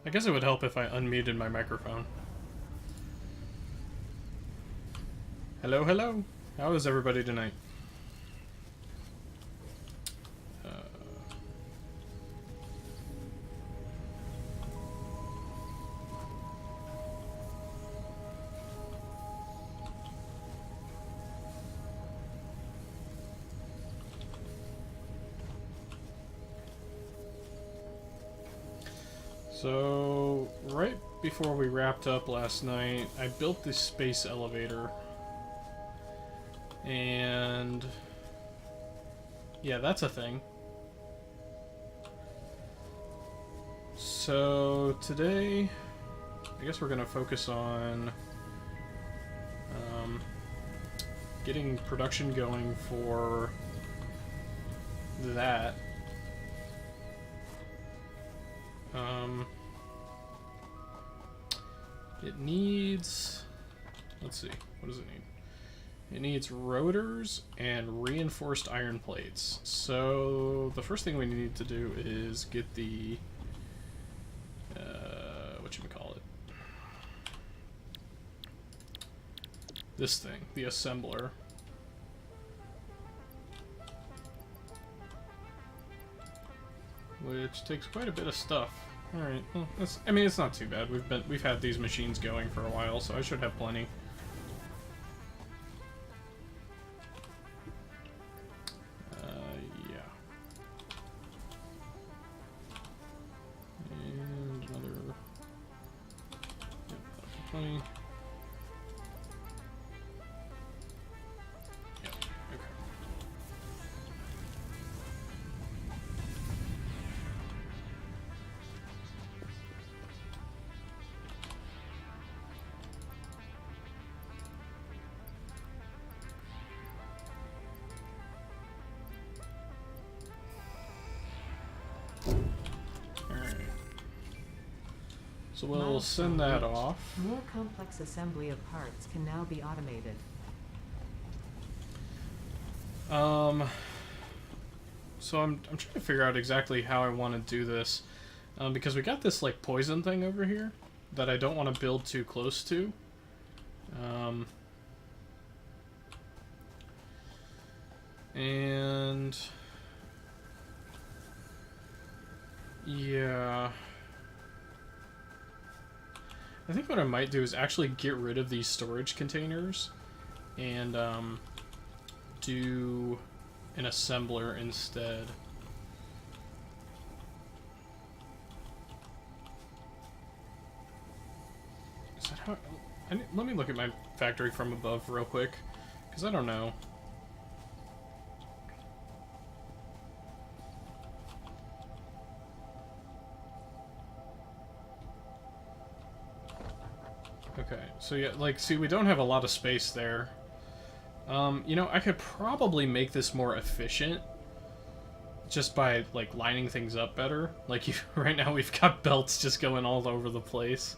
I guess it would help if I unmuted my microphone. Hello, hello. How is everybody tonight? So, right before we wrapped up last night, I built this space elevator. And yeah, that's a thing. So today, I guess we're going to focus on getting production going for that. It needs, let's see, what does it need? It needs rotors and reinforced iron plates. So the first thing we need to do is get the, whatchamacallit? This thing, the assembler. Which takes quite a bit of stuff. Alright, well, I mean, it's not too bad. We've had these machines going for a while, so I should have plenty. Yeah. And another... Yep, plenty. Yep, okay. So we'll send that off. More complex assembly of parts can now be automated. So I'm trying to figure out exactly how I want to do this, because we got this like poison thing over here that I don't want to build too close to. And yeah. I think what I might do is actually get rid of these storage containers and do an assembler instead. Is that how... let me look at my factory from above real quick, because I don't know. Okay, so yeah, like, see, we don't have a lot of space there. You know, I could probably make this more efficient just by, like, lining things up better. Like, right now we've got belts just going all over the place,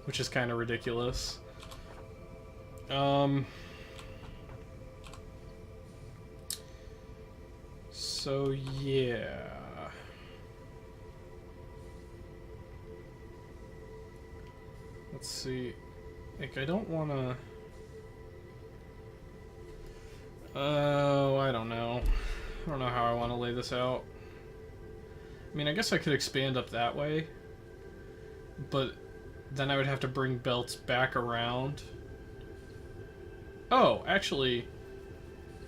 which is kind of ridiculous. So, yeah. Let's see. Like, I don't want to... Oh, I don't know. I don't know how I want to lay this out. I mean, I guess I could expand up that way, but then I would have to bring belts back around. Oh, actually,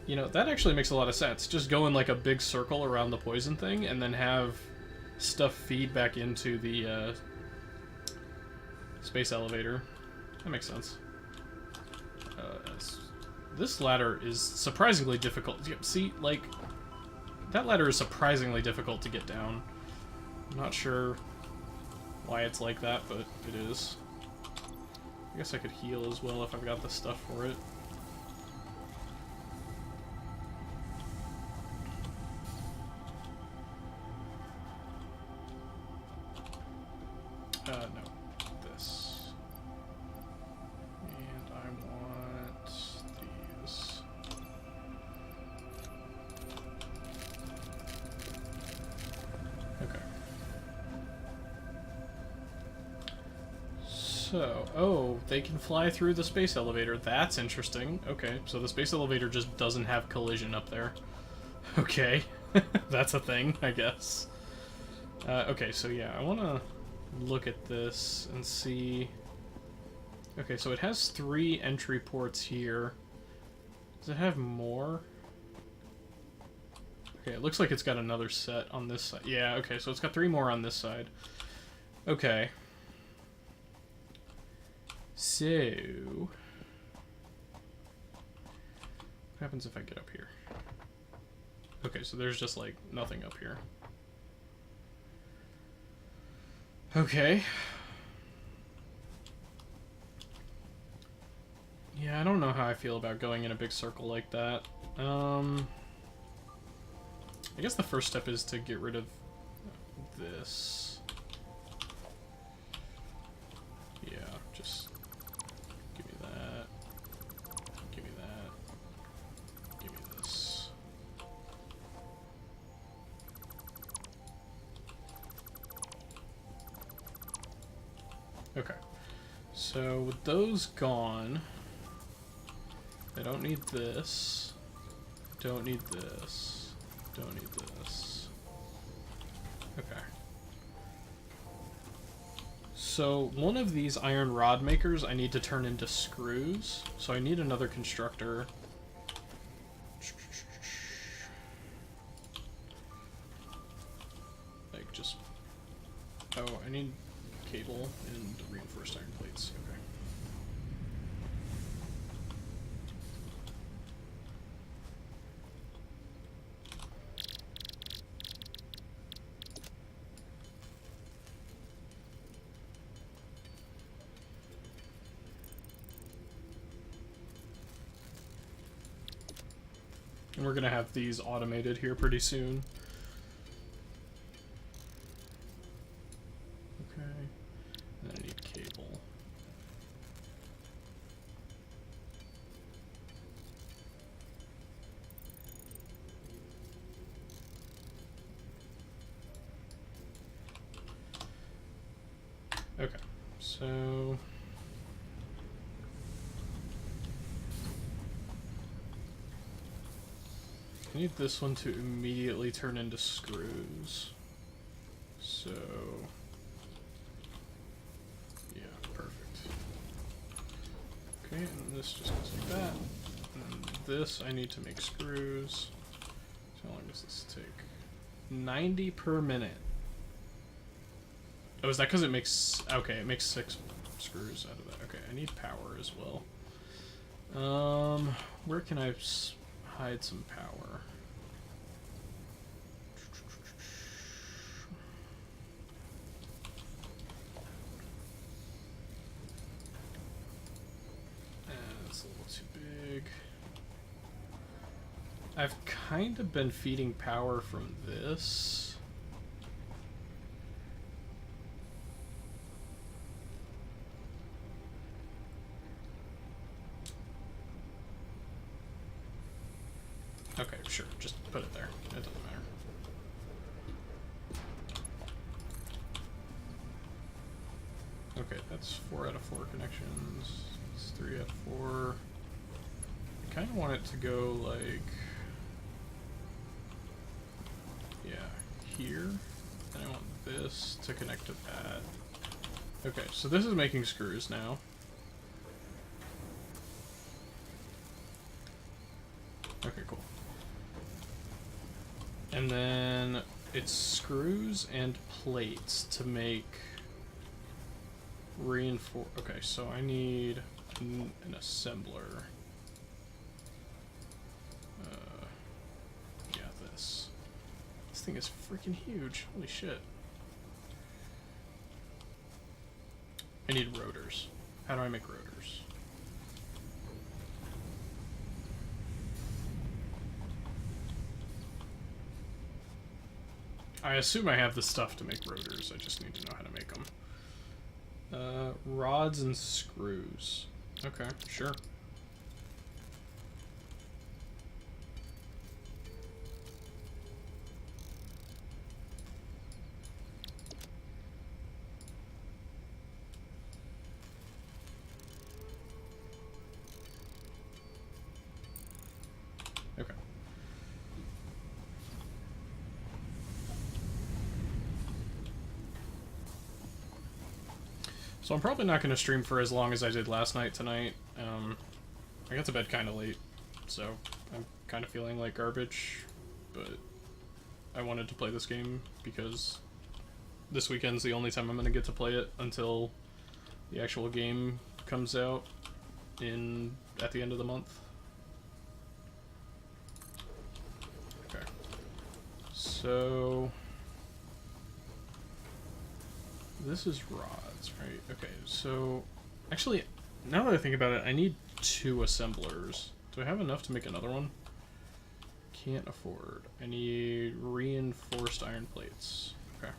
you know, that actually makes a lot of sense. Just go in like a big circle around the poison thing and then have stuff feed back into the space elevator. That makes sense. This ladder is surprisingly difficult. See, like, that ladder is surprisingly difficult to get down. I'm not sure why it's like that, but it is. I guess I could heal as well if I've got the stuff for it. No. This. And I want these. Okay. So, oh, they can fly through the space elevator. That's interesting. Okay, so the space elevator just doesn't have collision up there. Okay, that's a thing, I guess. Okay, so yeah, I want to look at this and see... Okay, so it has 3 entry ports here. Does it have more? Okay, it looks like it's got another set on this side. Yeah, okay, so it's got 3 more on this side. Okay. So... What happens if I get up here? Okay, so there's just, like, nothing up here. Okay. Yeah, I don't know how I feel about going in a big circle like that. I guess the first step is to get rid of this. Yeah, just give me that. Give me that. Give me this. Okay. So with those gone, I don't need this. Don't need this. Don't need this. Okay. So one of these iron rod makers I need to turn into screws. So I need another constructor. Like just... Oh, I need cable and reinforced iron plates. Okay. And we're gonna have these automated here pretty soon. Okay. And then I need cable. Okay, so... I need this one to immediately turn into screws. So... yeah, perfect. Okay, and this just goes like that. And this I need to make screws. So how long does this take? 90 per minute. Oh, is that because it makes... okay, it makes 6 screws out of that. Okay, I need power as well. Where can I hide some power? That's a little too big. I've kind of been feeding power from this. Okay, sure. Just put it there. It doesn't matter. Okay, that's 4 out of 4 connections. It's 3 out of 4. I kind of want it to go like... yeah, here. And I want this to connect to that. Okay, so this is making screws now. Okay, cool. And then it's screws and plates to make reinforce. Okay, so I need an assembler. Yeah, this. This thing is freaking huge. Holy shit. I need rotors. How do I make rotors? I assume I have the stuff to make rotors, I just need to know how to make them. Rods and screws. Okay, sure. Okay. So I'm probably not going to stream for as long as I did last night tonight. I got to bed kind of late, so I'm kind of feeling like garbage, but I wanted to play this game because this weekend's the only time I'm going to get to play it until the actual game comes out at the end of the month. Okay. So this is rods, right? Okay, so actually, now that I think about it, I need 2 assemblers. Do I have enough to make another one? Can't afford. I need reinforced iron plates. Okay.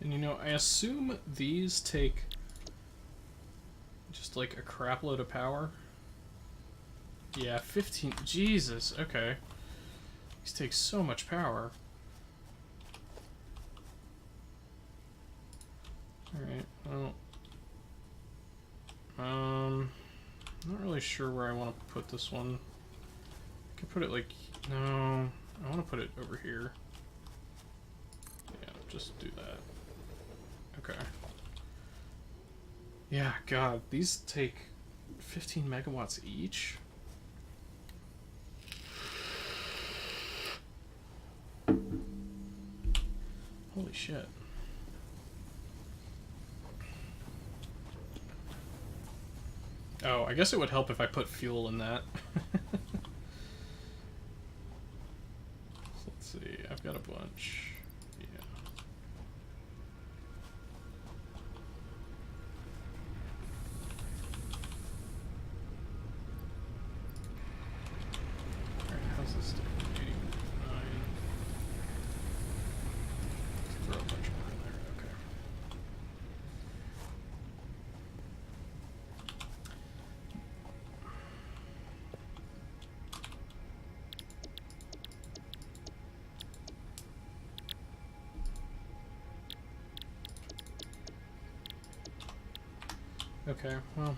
And you know, I assume these take just like a crap load of power. Yeah, 15. Jesus, okay. These take so much power. Alright, well. I'm not really sure where I want to put this one. I could put it like. No, I want to put it over here. Yeah, just do that. Okay. Yeah, God, these take 15 megawatts each. Holy shit. Oh, I guess it would help if I put fuel in that. So let's see, I've got a bunch. How's this doing? 89. Let's throw a bunch more in there. Okay. Okay, well.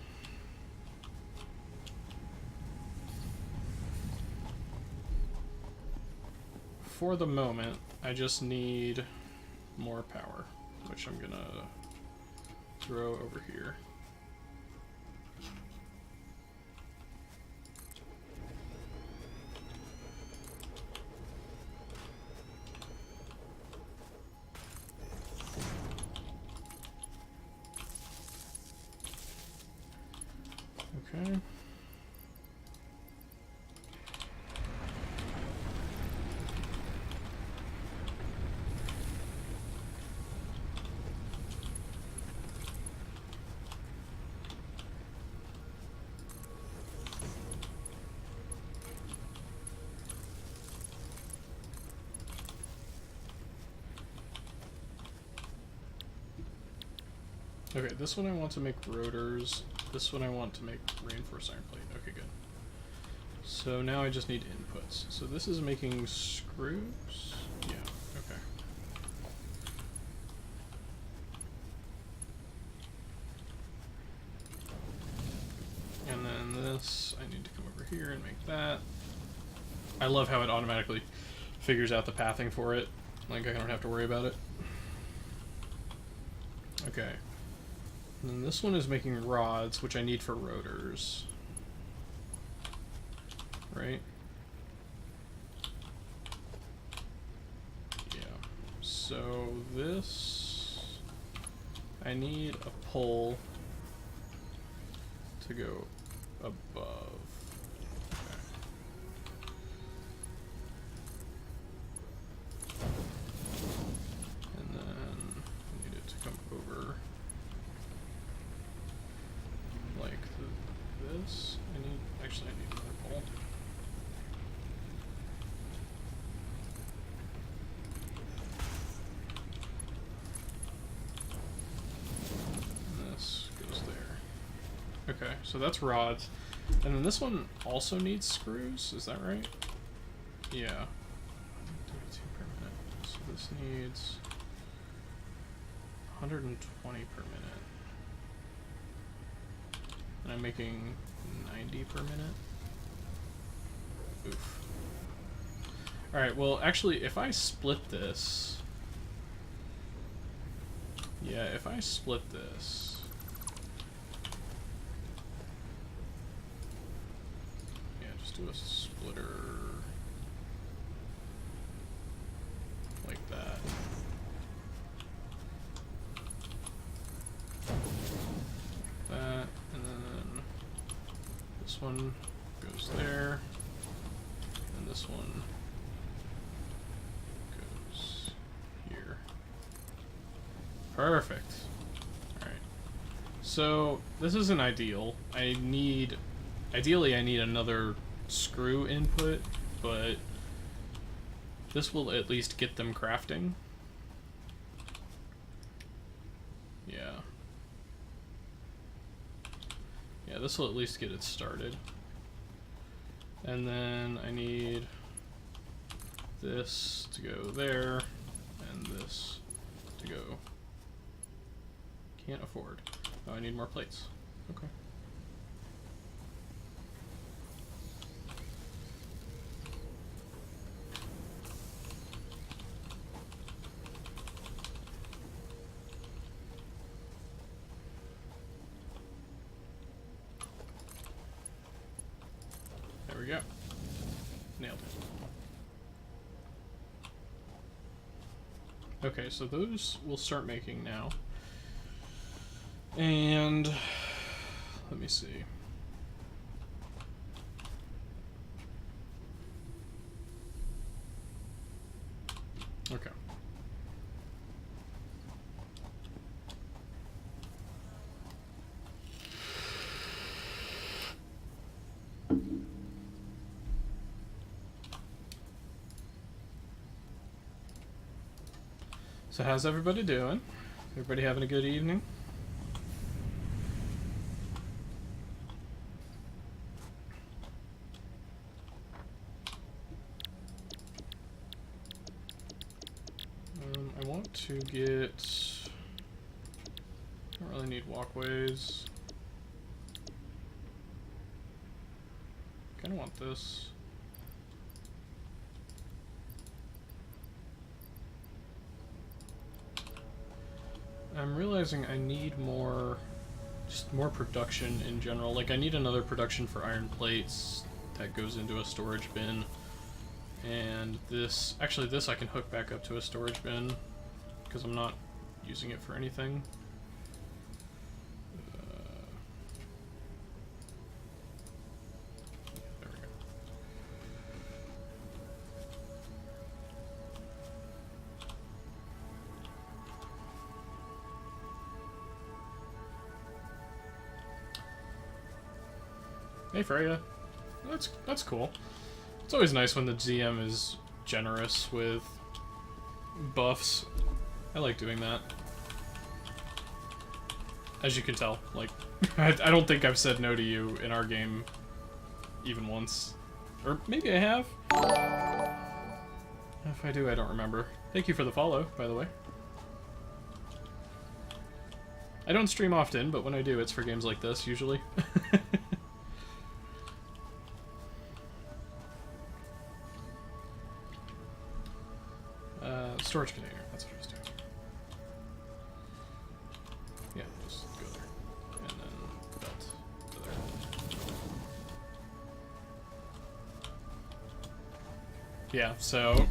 For the moment, I just need more power, which I'm gonna throw over here. Okay. Okay, this one I want to make rotors. This one I want to make reinforced iron plate. Okay, good. So now I just need inputs. So this is making screws? Yeah, okay. And then this, I need to come over here and make that. I love how it automatically figures out the pathing for it. Like, I don't have to worry about it. Okay. And then this one is making rods, which I need for rotors. Right? Yeah. So this I need a pole to go above. And then I need it to come over like this. Actually I need another pole. And this goes there. Okay, so that's rods. And then this one also needs screws, is that right? Yeah. 32 per minute. So this needs 120 per minute. And I'm making 90 per minute. Oof. Alright, well actually if I split this... Yeah, if I split this... do a splitter like that. That, and then this one goes there, and this one goes here. Perfect. Alright. So, this isn't ideal. Ideally I need another screw input, but this will at least get them crafting. Yeah. Yeah, this will at least get it started. And then I need this to go there, and this to go... Can't afford. Oh, I need more plates. Okay. There we go. Nailed it. Okay, so those we'll start making now. And let me see. Okay. So how's everybody doing? Everybody having a good evening? I want to get... I don't really need walkways. Kinda want this. I'm realizing I need more, just more production in general. Like, I need another production for iron plates that goes into a storage bin. And this, actually this I can hook back up to a storage bin, because I'm not using it for anything. There we go. Hey Freya, that's cool. It's always nice when the GM is generous with buffs. I like doing that. As you can tell, like, I don't think I've said no to you in our game even once. Or maybe I have? If I do, I don't remember. Thank you for the follow, by the way. I don't stream often, but when I do, it's for games like this, usually. Storage container, that's what I was doing. Yeah, just go there. And then belt to there. Yeah, so...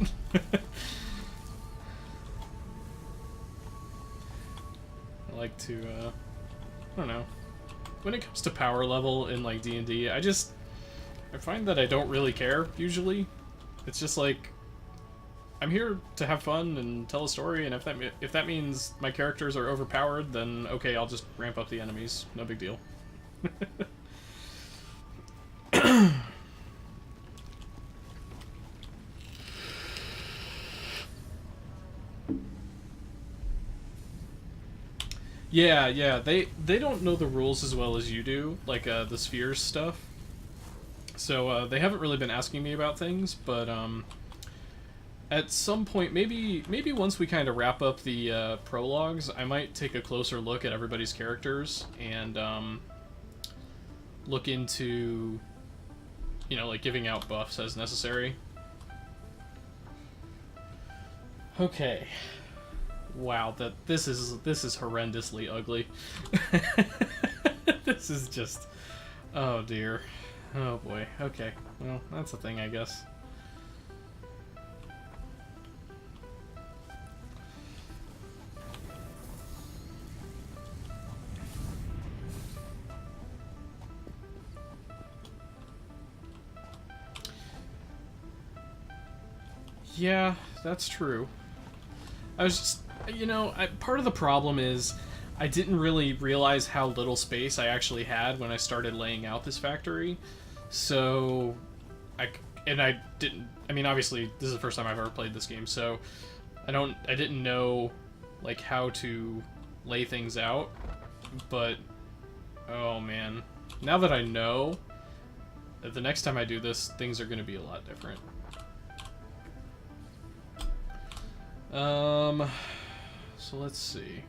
I like like to, I don't know. When it comes to power level in, like, D&D, I find that I don't really care, usually. It's just like, I'm here to have fun and tell a story, and if that means my characters are overpowered, then okay, I'll just ramp up the enemies. No big deal. Yeah, they don't know the rules as well as you do, like the spheres stuff. So they haven't really been asking me about things, but at some point, maybe once we kind of wrap up the prologues, I might take a closer look at everybody's characters and look into, you know, like giving out buffs as necessary. Okay. Wow, this is horrendously ugly. This is just, oh dear. Oh boy. Okay. Well, that's a thing, I guess. Yeah, that's true. I was just, you know, part of the problem is I didn't really realize how little space I actually had when I started laying out this factory. So, I didn't, I mean, obviously, this is the first time I've ever played this game, so I didn't know, like, how to lay things out, but, oh man. Now that I know, the next time I do this, things are going to be a lot different. So let's see.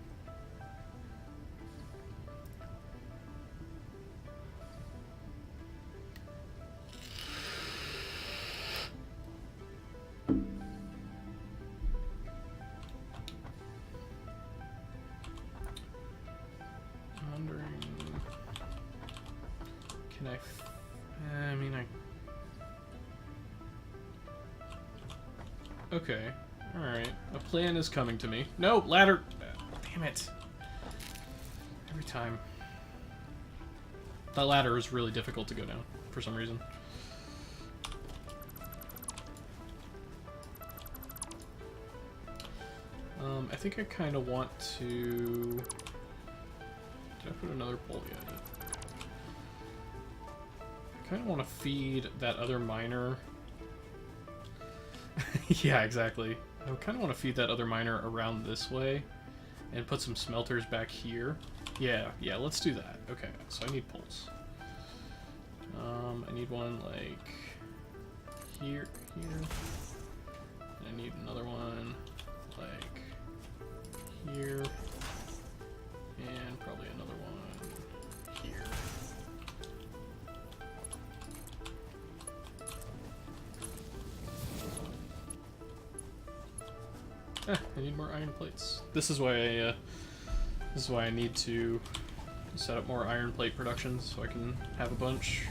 Wondering, can I mean, okay. Alright, a plan is coming to me. No, ladder! Damn it. Every time. That ladder is really difficult to go down, for some reason. I think I kind of want to... Did I put another pole? Yeah, I did. I kind of want to feed that other miner. Yeah, exactly. I kind of want to feed that other miner around this way and put some smelters back here. Yeah, let's do that. Okay, so I need poles. I need one like here, and I need another one like here, and probably another one here. I need more iron plates. This is why I need to set up more iron plate production so I can have a bunch.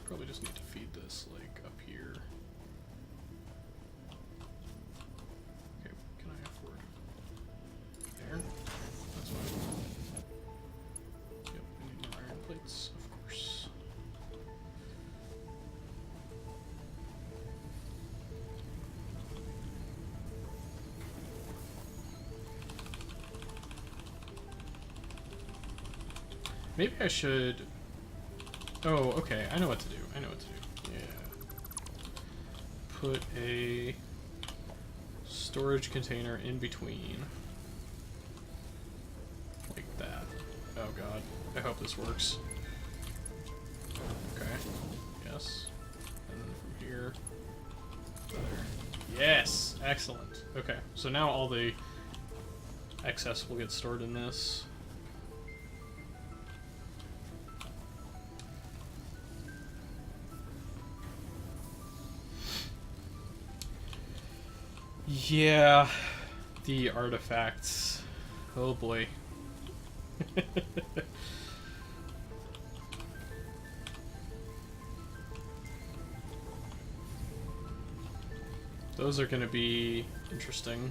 Probably just need to feed this, like, up here. Okay, can I afford? There? That's fine. Yep, I need more iron plates, of course. Maybe I should... Oh, okay, I know what to do. Yeah. Put a storage container in between. Like that. Oh god. I hope this works. Okay. Yes. And then from here. There. Yes! Excellent. Okay, so now all the excess will get stored in this. Yeah, the artifacts. Oh boy. Those are going to be interesting.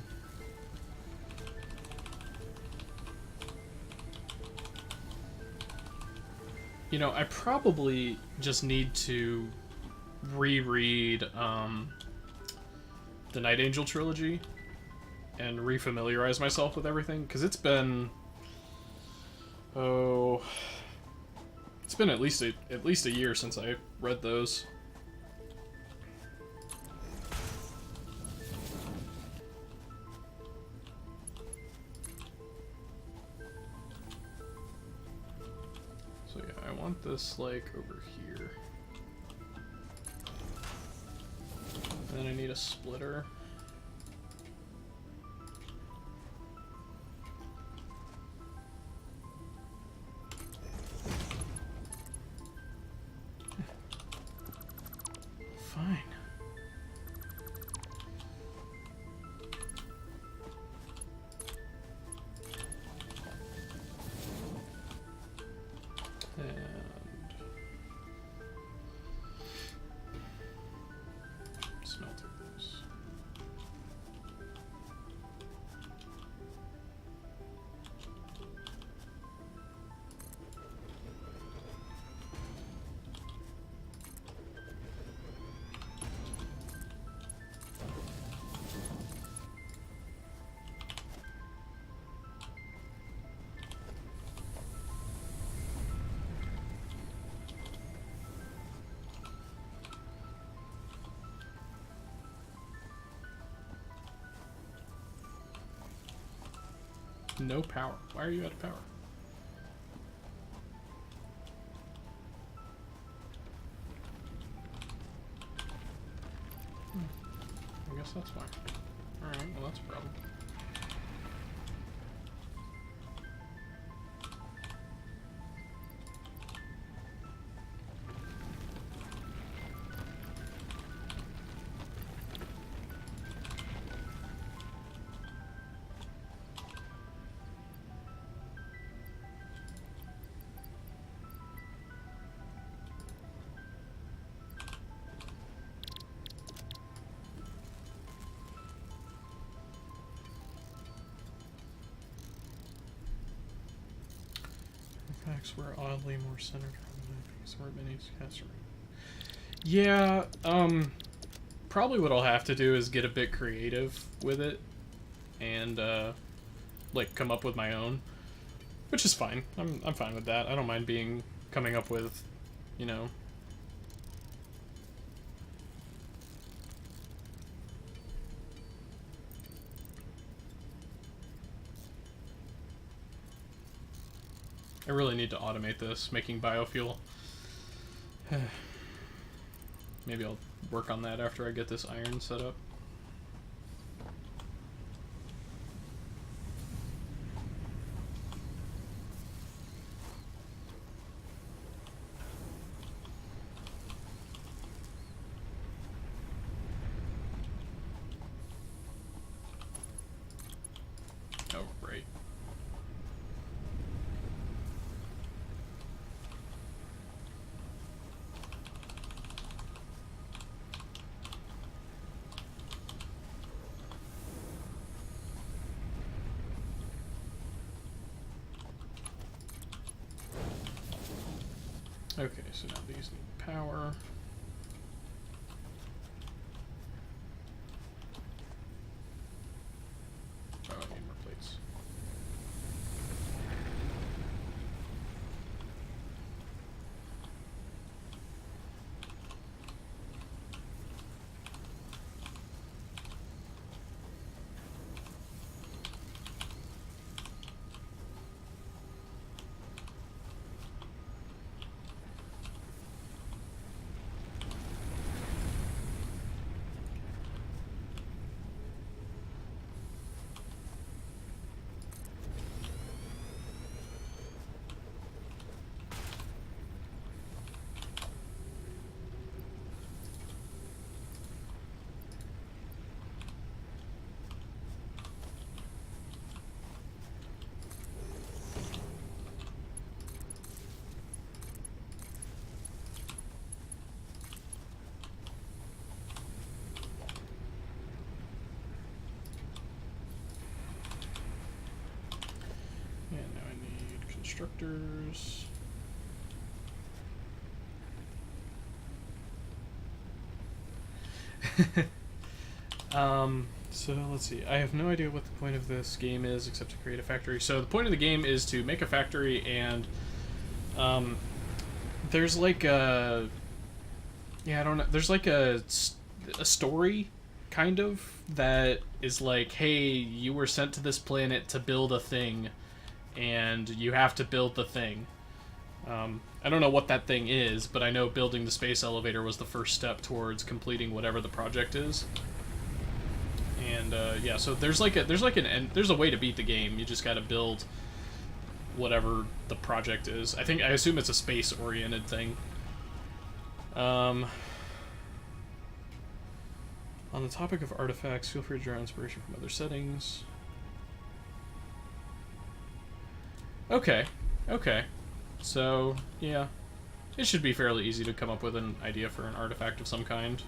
You know, I probably just need to reread the Night Angel trilogy and refamiliarize myself with everything, because it's been it's been at least a year since I read those. So yeah, I want this like over here. And then I need a splitter. Fine. And smelter this. No power. Why are you out of power? I guess that's why. Alright, well that's a problem. Facts were oddly more centered around the weren't many caster. Yeah, probably what I'll have to do is get a bit creative with it and like come up with my own, which is fine. I'm fine with that. I don't mind coming up with, you know, I really need to automate this, making biofuel. Maybe I'll work on that after I get this iron set up. Oh, right. Okay, so now these need power. Oh, I need more plates. constructors. So let's see. I have no idea what the point of this game is except to create a factory. So the point of the game is to make a factory, and there's like a, yeah, I don't know. There's like a story kind of that is like, hey, you were sent to this planet to build a thing, and you have to build the thing. I don't know what that thing is, but I know building the space elevator was the first step towards completing whatever the project is. And yeah, so there's a way to beat the game. You just got to build whatever the project is. I assume it's a space-oriented thing. On the topic of artifacts, feel free to draw inspiration from other settings. Okay. So, yeah. It should be fairly easy to come up with an idea for an artifact of some kind.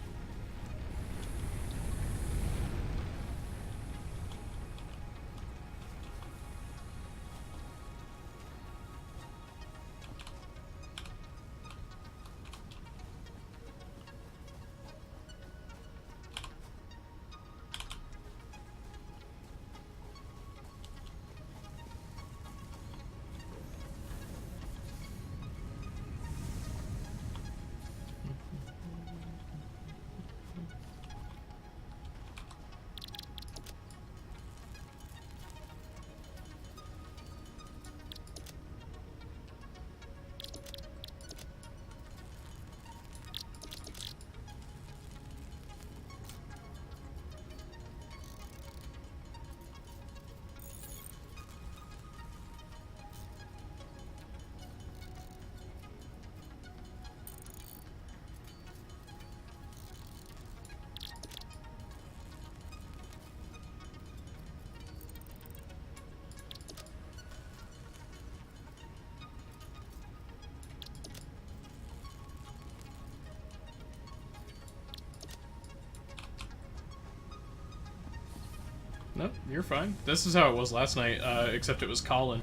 Nope, you're fine. This is how it was last night, except it was Colin.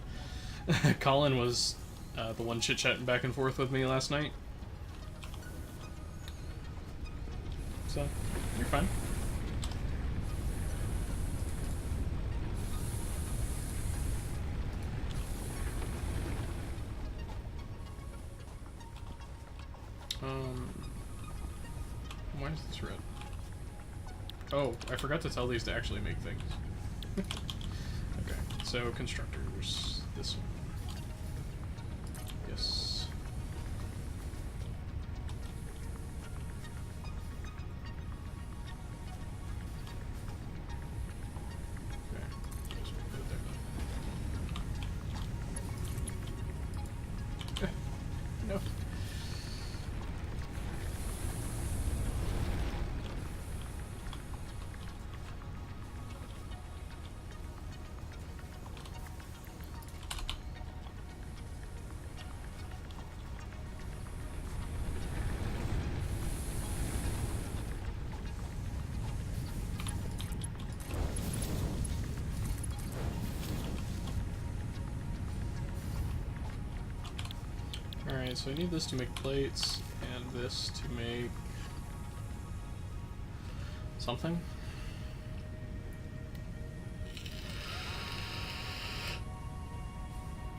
Colin was the one chit-chatting back and forth with me last night. So, you're fine. Why is this red? Oh, I forgot to tell these to actually make things. Okay, so constructors, this one. Yes. Okay, just put it there then. No. Alright, so I need this to make plates, and this to make something.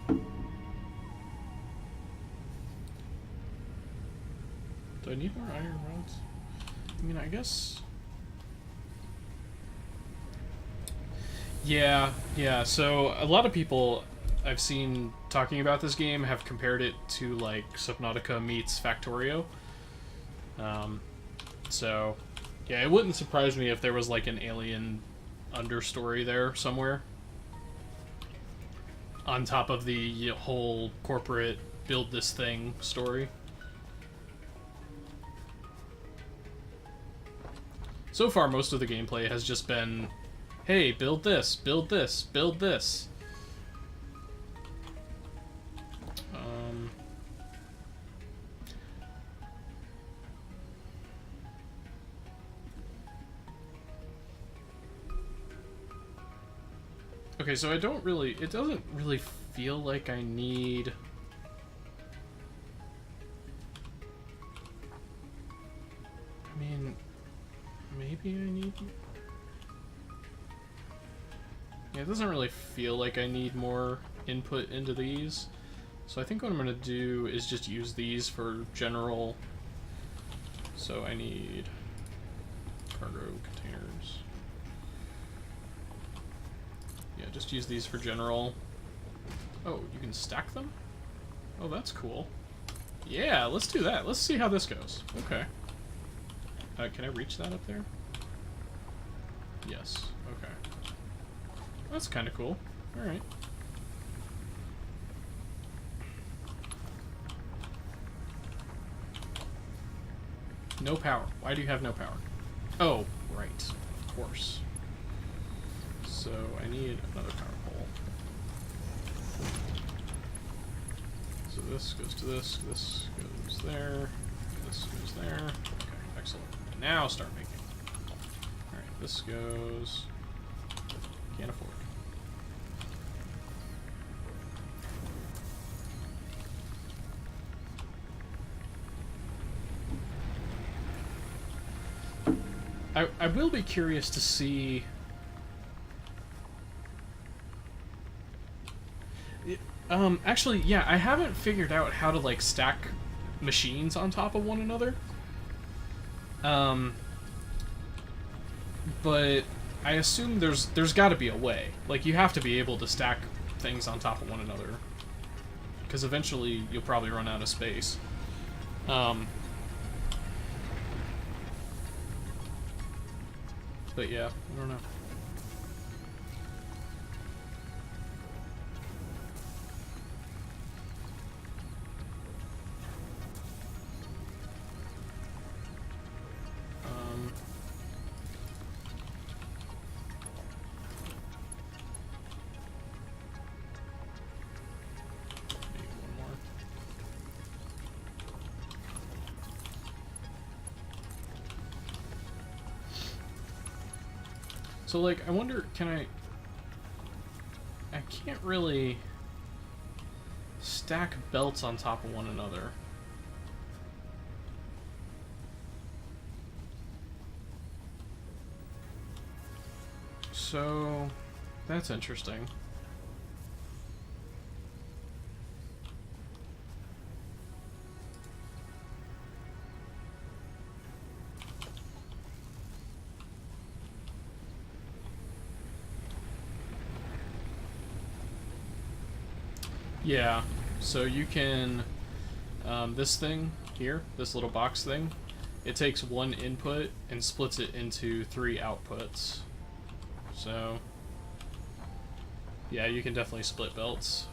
Do I need more iron rods? I mean, I guess... Yeah, so a lot of people I've seen talking about this game have compared it to, like, Subnautica meets Factorio. So, yeah, it wouldn't surprise me if there was, like, an alien understory there somewhere. On top of the whole corporate build this thing story. So far, most of the gameplay has just been, hey, build this, build this, build this. Okay, so it doesn't really feel like I need... I mean, maybe I need... Yeah, it doesn't really feel like I need more input into these. So I think what I'm going to do is just use these for general... So I need cargo containers. Yeah, just use these for general. Oh, you can stack them? Oh, that's cool. Yeah, let's do that. Let's see how this goes. Okay. Can I reach that up there? Yes. Okay. That's kind of cool. Alright. No power. Why do you have no power? Oh, right. Of course. So I need another power pole. So this goes to this goes there, this goes there. Okay, excellent. And now start making. Alright, this goes... Can't afford. I will be curious to see... actually, yeah, I haven't figured out how to, like, stack machines on top of one another. But I assume there's got to be a way. Like, you have to be able to stack things on top of one another. Because eventually you'll probably run out of space. But yeah, I don't know. Maybe one more. So, like, I wonder, can I can't really stack belts on top of one another. So, that's interesting. Yeah, so you can, this thing here, this little box thing, it takes one input and splits it into 3 outputs. So, yeah, you can definitely split belts.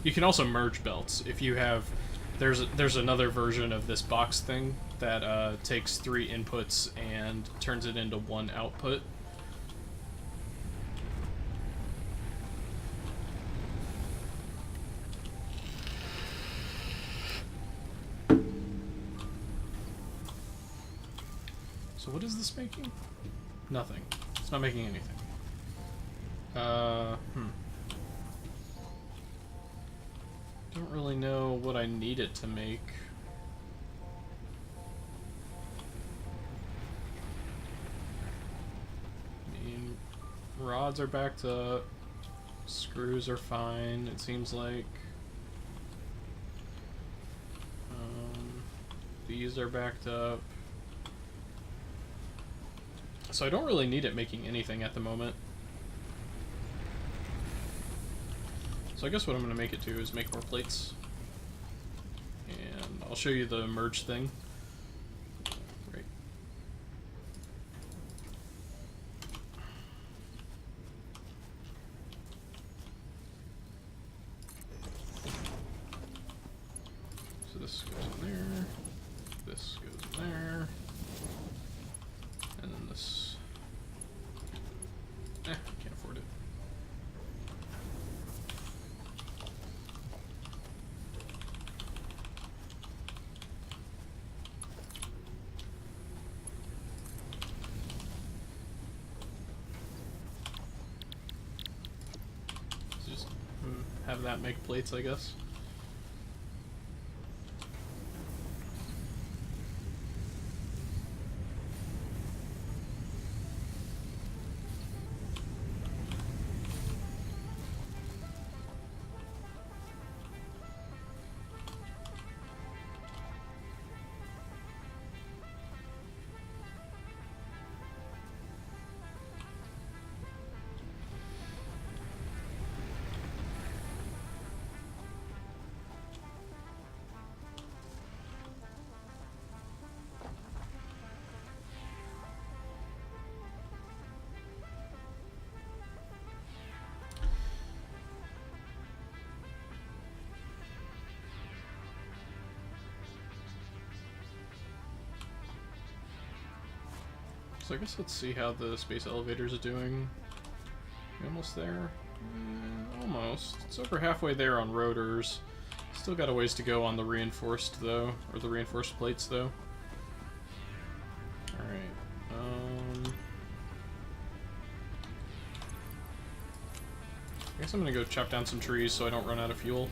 You can also merge belts if you have, there's another version of this box thing that takes 3 inputs and turns it into 1 output. So what is this making? Nothing. It's not making anything. Don't really know what I need it to make. I mean, rods are backed up. Screws are fine, it seems like. These are backed up. So I don't really need it making anything at the moment. So I guess what I'm going to make it do is make more plates. And I'll show you the merge thing. Right. So this goes in there. This goes in there. And then this... can't afford it. have that make plates, I guess. So I guess let's see how the space elevators are doing. We almost there? Almost. It's over halfway there on rotors. Still got a ways to go on the reinforced though, or the reinforced plates though. Alright. I guess I'm gonna go chop down some trees so I don't run out of fuel.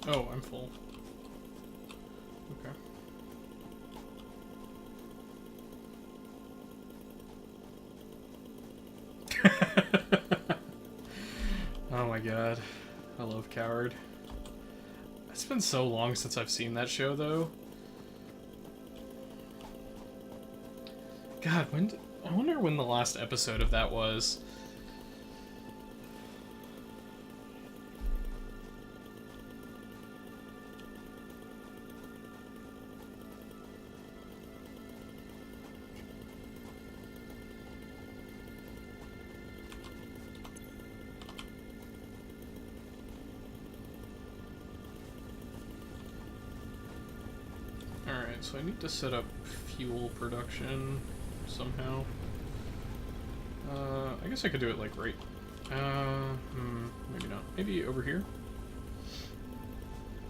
Oh, I'm full. Okay. Oh my god. I love Coward. It's been so long since I've seen that show, though. God, I wonder when the last episode of that was. So I need to set up fuel production somehow. I guess I could do it like right. Maybe not. Maybe over here.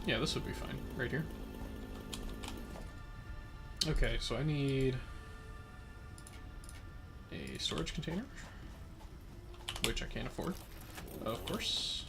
Yeah, this would be fine. Right here. Okay, so I need a storage container, which I can't afford, of course.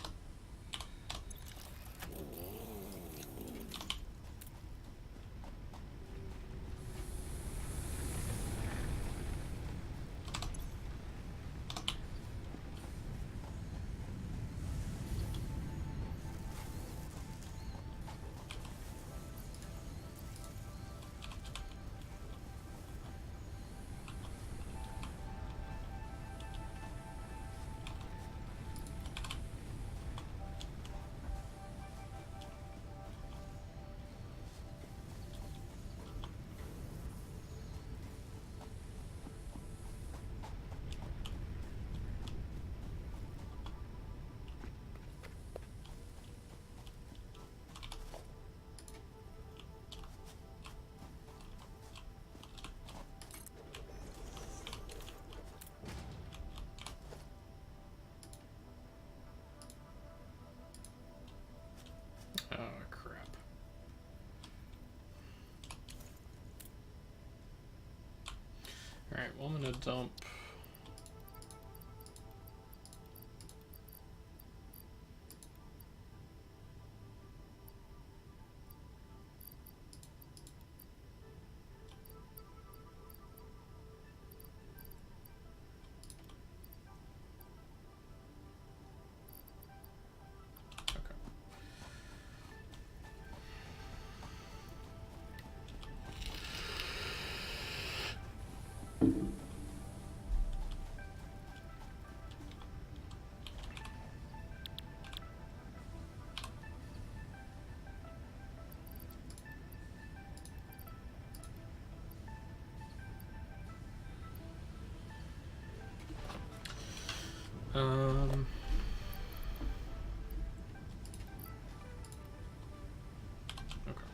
Alright, well, I'm gonna dump. Okay.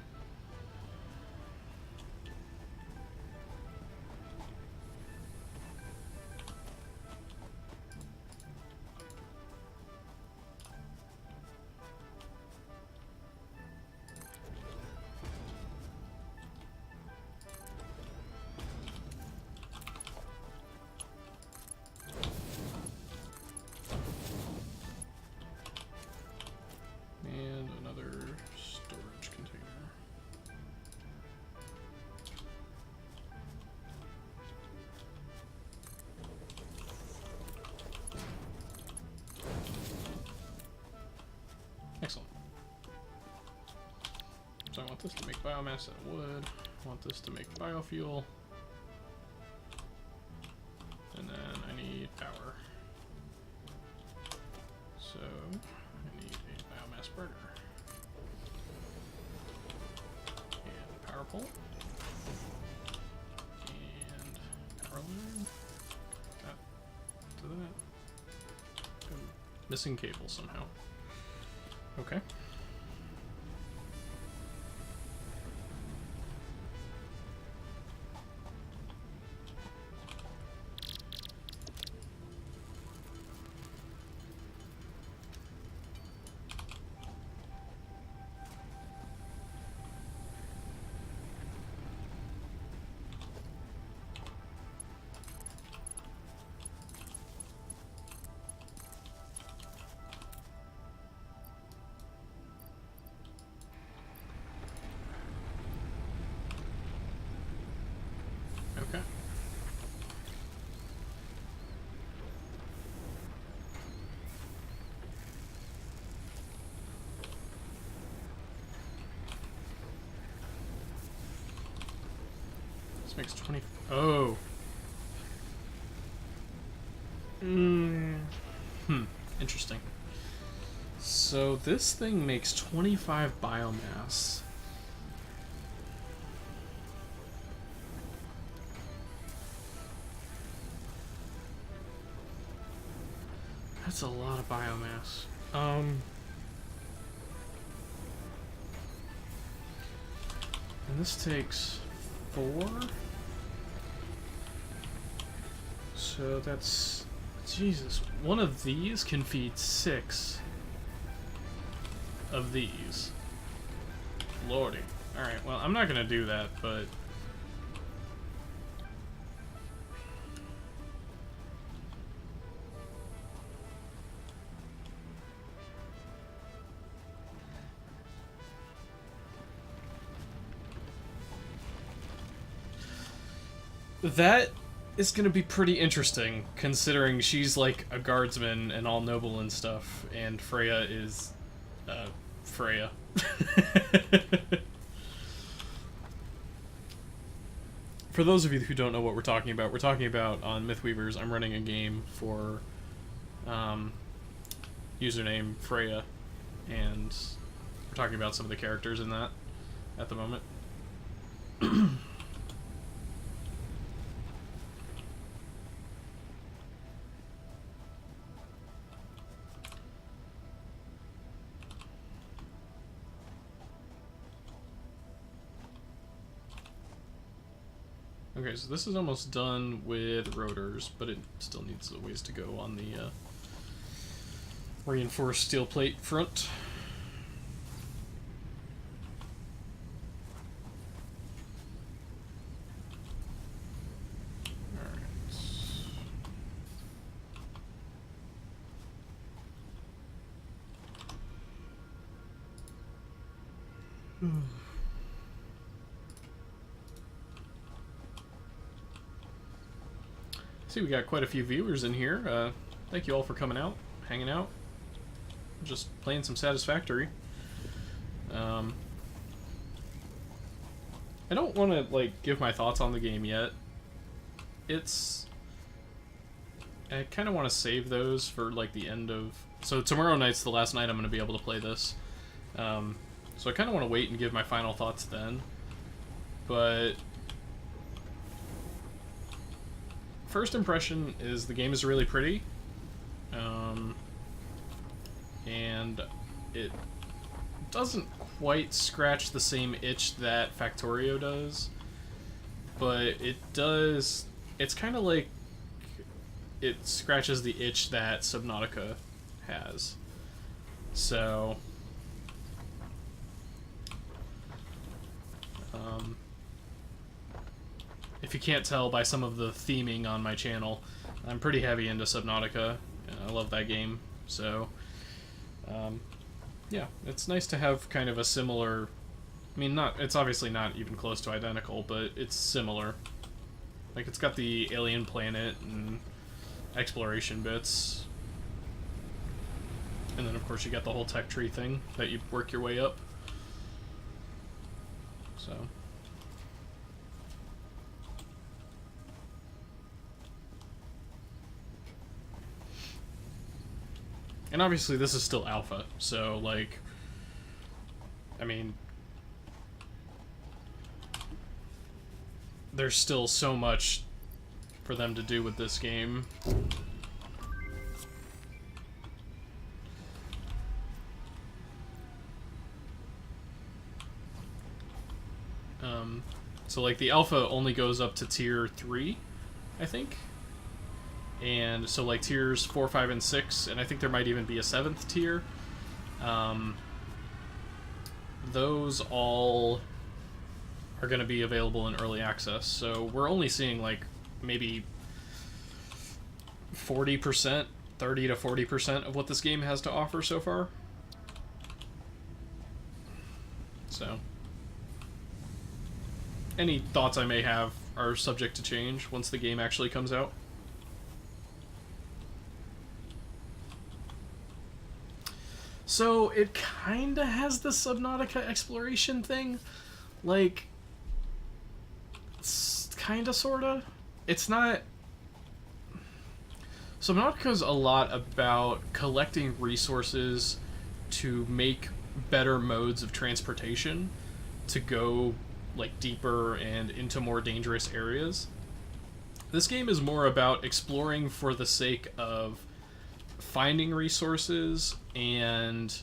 And another storage container. Excellent. So I want this to make biomass out of wood. I want this to make biofuel. And then I need power. So I need a biomass burner. And a power pole. And power line. That to that. And missing cable somehow. Okay. Okay. This makes 20. Oh. Interesting. So this thing makes 25 biomass. That's a lot of biomass. And this takes 4. So that's... Jesus. One of these can feed 6 of these. Lordy. Alright, well, I'm not gonna do that, but... that is going to be pretty interesting, considering she's like a guardsman and all noble and stuff, and Freya is, Freya. For those of you who don't know what we're talking about on Mythweavers, I'm running a game for, username Freya, and we're talking about some of the characters in that at the moment. Okay, so this is almost done with rotors, but it still needs a ways to go on the reinforced steel plate front. Alright. See, we got quite a few viewers in here. Thank you all for coming out, hanging out, just playing some Satisfactory. I don't want to like give my thoughts on the game yet. I kind of want to save those for like the end of. So tomorrow night's the last night I'm going to be able to play this. So I kind of want to wait and give my final thoughts then. But first impression is the game is really pretty. And it doesn't quite scratch the same itch that Factorio does. But it does. It's kind of like it scratches the itch that Subnautica has. So if you can't tell by some of the theming on my channel, I'm pretty heavy into Subnautica. I love that game. So yeah, it's nice to have kind of a similar. I mean, it's obviously not even close to identical, but it's similar. Like, it's got the alien planet and exploration bits. And then, of course, you got the whole tech tree thing that you work your way up. So. And obviously, this is still alpha, so, like, I mean, there's still so much for them to do with this game. So like the alpha only goes up to tier 3, I think. And so like tiers 4, 5, and 6, and I think there might even be a 7th tier. Those all are going to be available in early access. So we're only seeing like maybe 40%, 30 to 40% of what this game has to offer so far. So any thoughts I may have are subject to change once the game actually comes out. So it kinda has the Subnautica exploration thing. Like, it's kinda, sorta. It's not. Subnautica's a lot about collecting resources to make better modes of transportation to go like deeper and into more dangerous areas. This game is more about exploring for the sake of finding resources and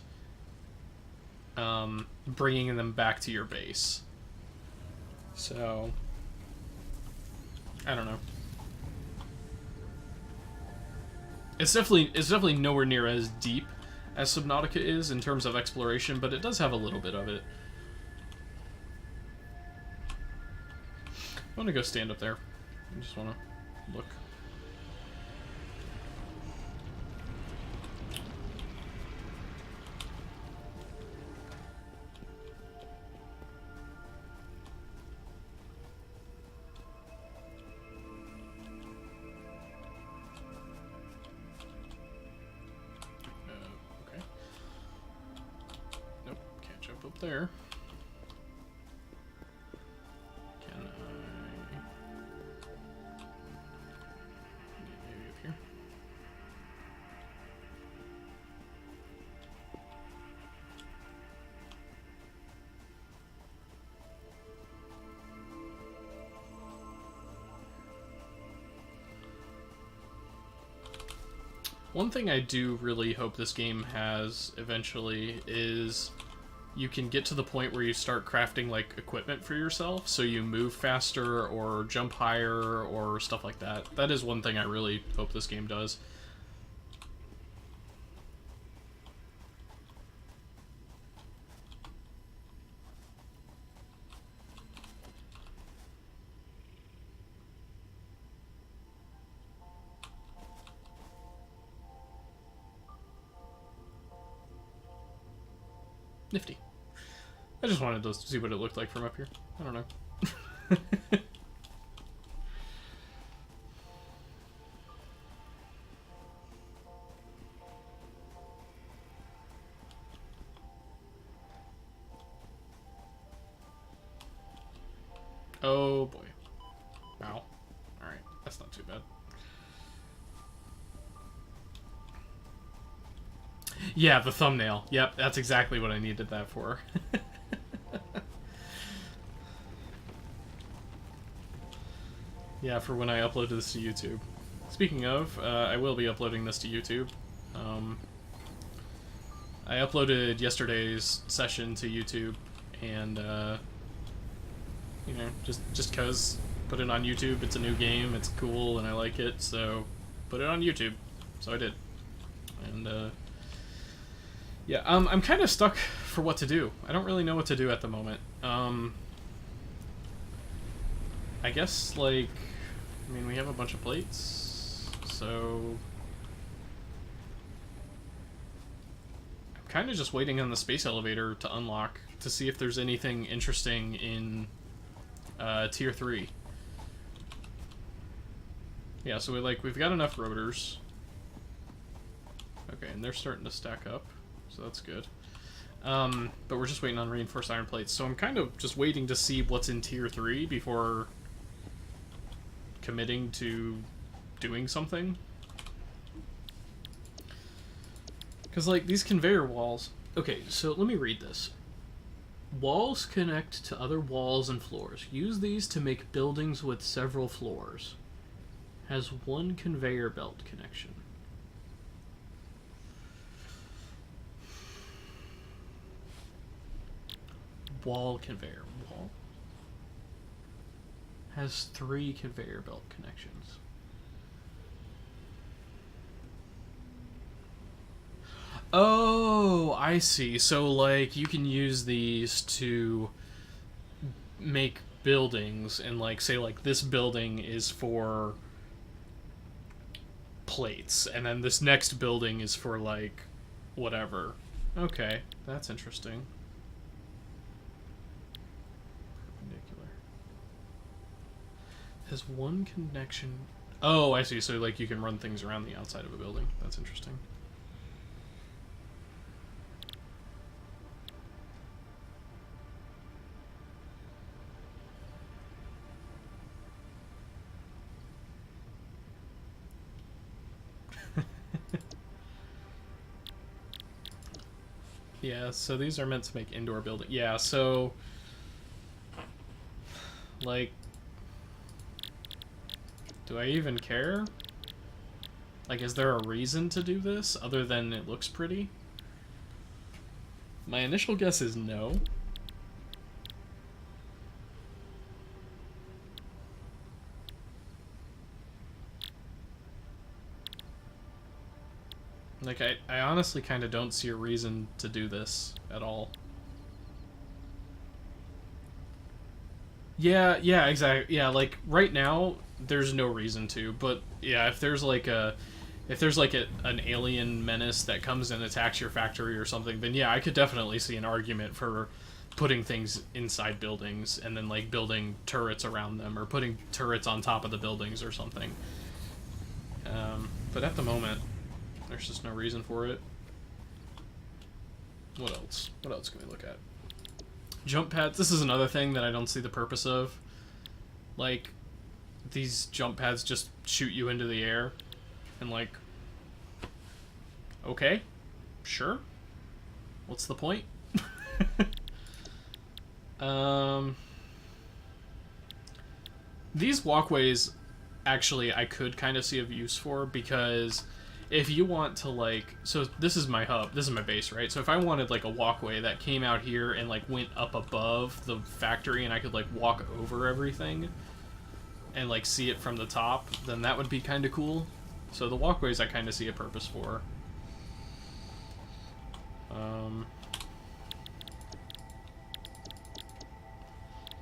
bringing them back to your base. So I don't know. It's definitely nowhere near as deep as Subnautica is in terms of exploration, but it does have a little bit of it. I want to go stand up there. I just want to look. Okay. Nope, can't jump up there. One thing I do really hope this game has eventually is you can get to the point where you start crafting like equipment for yourself, so you move faster or jump higher or stuff like that. That is one thing I really hope this game does. Nifty. I just wanted to see what it looked like from up here. I don't know. Oh boy. Wow. Alright, that's not too bad. Yeah, the thumbnail. Yep, that's exactly what I needed that for. Yeah, for when I upload this to YouTube. Speaking of, I will be uploading this to YouTube. I uploaded yesterday's session to YouTube, and, you know, just 'cause. Put it on YouTube, it's a new game, it's cool, and I like it, so put it on YouTube. So I did. And, yeah, I'm kind of stuck for what to do. I don't really know what to do at the moment. I guess, like, I mean, we have a bunch of plates, so I'm kind of just waiting on the space elevator to unlock to see if there's anything interesting in Tier 3. Yeah, so we've got enough rotors. Okay, and they're starting to stack up, so that's good. But we're just waiting on reinforced iron plates, so I'm kind of just waiting to see what's in Tier 3 before committing to doing something. Because, like, these conveyor walls... Okay, so let me read this. Walls connect to other walls and floors. Use these to make buildings with several floors. Has one conveyor belt connection. Wall conveyor. Wall? Has 3 conveyor belt connections. Oh, I see. So, like, you can use these to make buildings, and, like, say, like, this building is for plates, and then this next building is for, like, whatever. Okay, that's interesting. Perpendicular. Has one connection... Oh, I see. So, like, you can run things around the outside of a building. That's interesting. Yeah, so these are meant to make indoor building. Yeah, so... Like... Do I even care? Like, is there a reason to do this, other than it looks pretty? My initial guess is no. Like, I honestly kind of don't see a reason to do this at all. Yeah, exactly. Yeah, like, right now, there's no reason to, but, yeah, if there's, like, an alien menace that comes and attacks your factory or something, then, yeah, I could definitely see an argument for putting things inside buildings and then, like, building turrets around them, or putting turrets on top of the buildings or something. But at the moment... There's just no reason for it. What else? What else can we look at? Jump pads. This is another thing that I don't see the purpose of. Like, these jump pads just shoot you into the air. And, like... Okay. Sure. What's the point? These walkways, actually, I could kind of see a use for, because... If you want to, like... So, this is my hub. This is my base, right? So, if I wanted, like, a walkway that came out here and, like, went up above the factory and I could, like, walk over everything and, like, see it from the top, then that would be kind of cool. So, the walkways I kind of see a purpose for.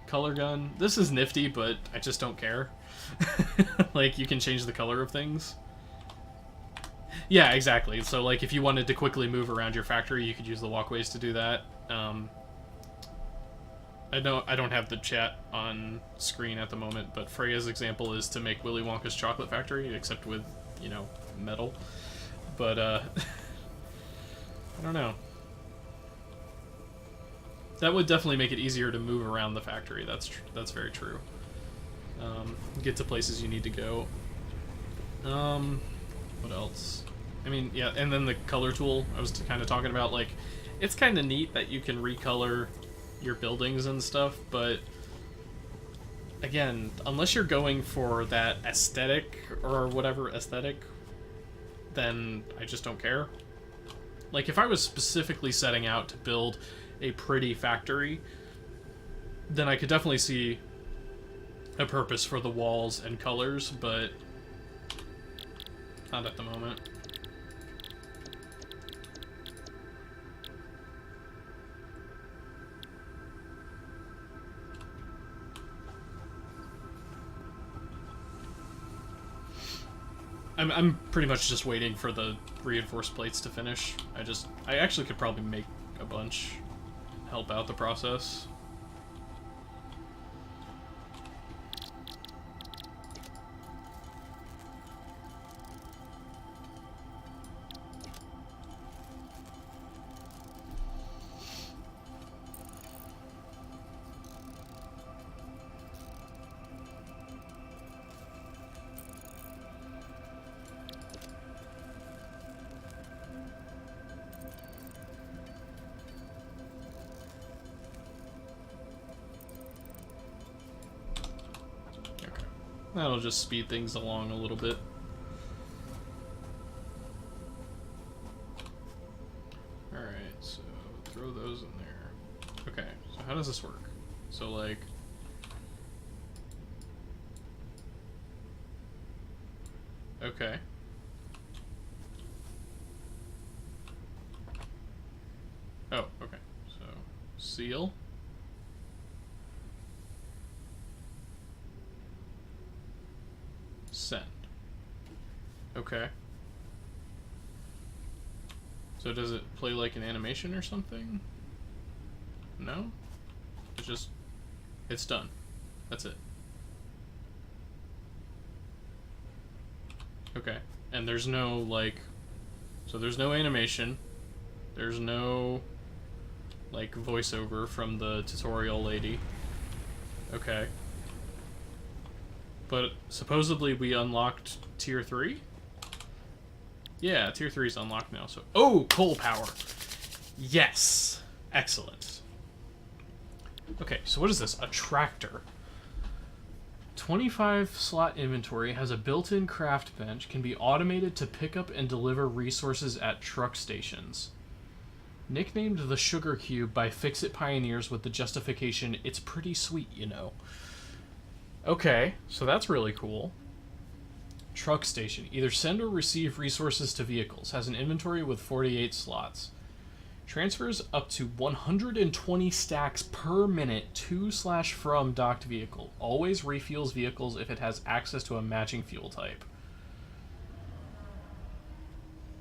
Color gun. This is nifty, but I just don't care. Like, you can change the color of things. Yeah, exactly. So, like, if you wanted to quickly move around your factory, you could use the walkways to do that. I know I don't have the chat on screen at the moment, but Freya's example is to make Willy Wonka's chocolate factory, except with, you know, metal. But, I don't know. That would definitely make it easier to move around the factory. That's very true. Get to places you need to go. What else? I mean, yeah, and then the color tool I was kind of talking about, like, it's kind of neat that you can recolor your buildings and stuff, but again, unless you're going for that aesthetic or whatever aesthetic, then I just don't care. Like, if I was specifically setting out to build a pretty factory, then I could definitely see a purpose for the walls and colors, but not at the moment. I'm pretty much just waiting for the reinforced plates to finish. I actually could probably make a bunch, help out the process. That'll just speed things along a little bit. Alright, so throw those in there. Okay, so how does this work? So, like... Okay. Oh, okay. So, seal. Send. Okay. So does it play like an animation or something? No? It's done. That's it. Okay. And there's no, like... So there's no animation. There's no, like, voiceover from the tutorial lady. Okay. But supposedly we unlocked Tier 3? Yeah, Tier 3 is unlocked now, so... Oh, coal power! Yes! Excellent. Okay, so what is this? A tractor. 25 slot inventory, has a built-in craft bench, can be automated to pick up and deliver resources at truck stations. Nicknamed the Sugar Cube by Fix-It pioneers with the justification, it's pretty sweet, you know. Okay, so that's really cool. Truck station. Either send or receive resources to vehicles. Has an inventory with 48 slots. Transfers up to 120 stacks per minute to/from docked vehicle. Always refuels vehicles if it has access to a matching fuel type.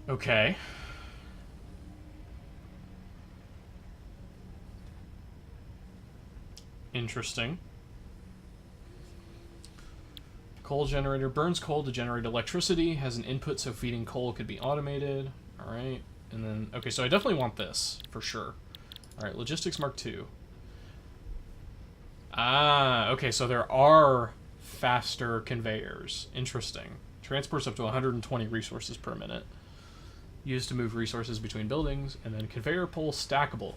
Okay. Interesting. Coal generator burns coal to generate electricity. Has an input so feeding coal could be automated. Alright. And then, okay, so I definitely want this, for sure. Alright, logistics mark 2. Ah, okay, so there are faster conveyors. Interesting. Transports up to 120 resources per minute. Used to move resources between buildings. And then conveyor pole stackable.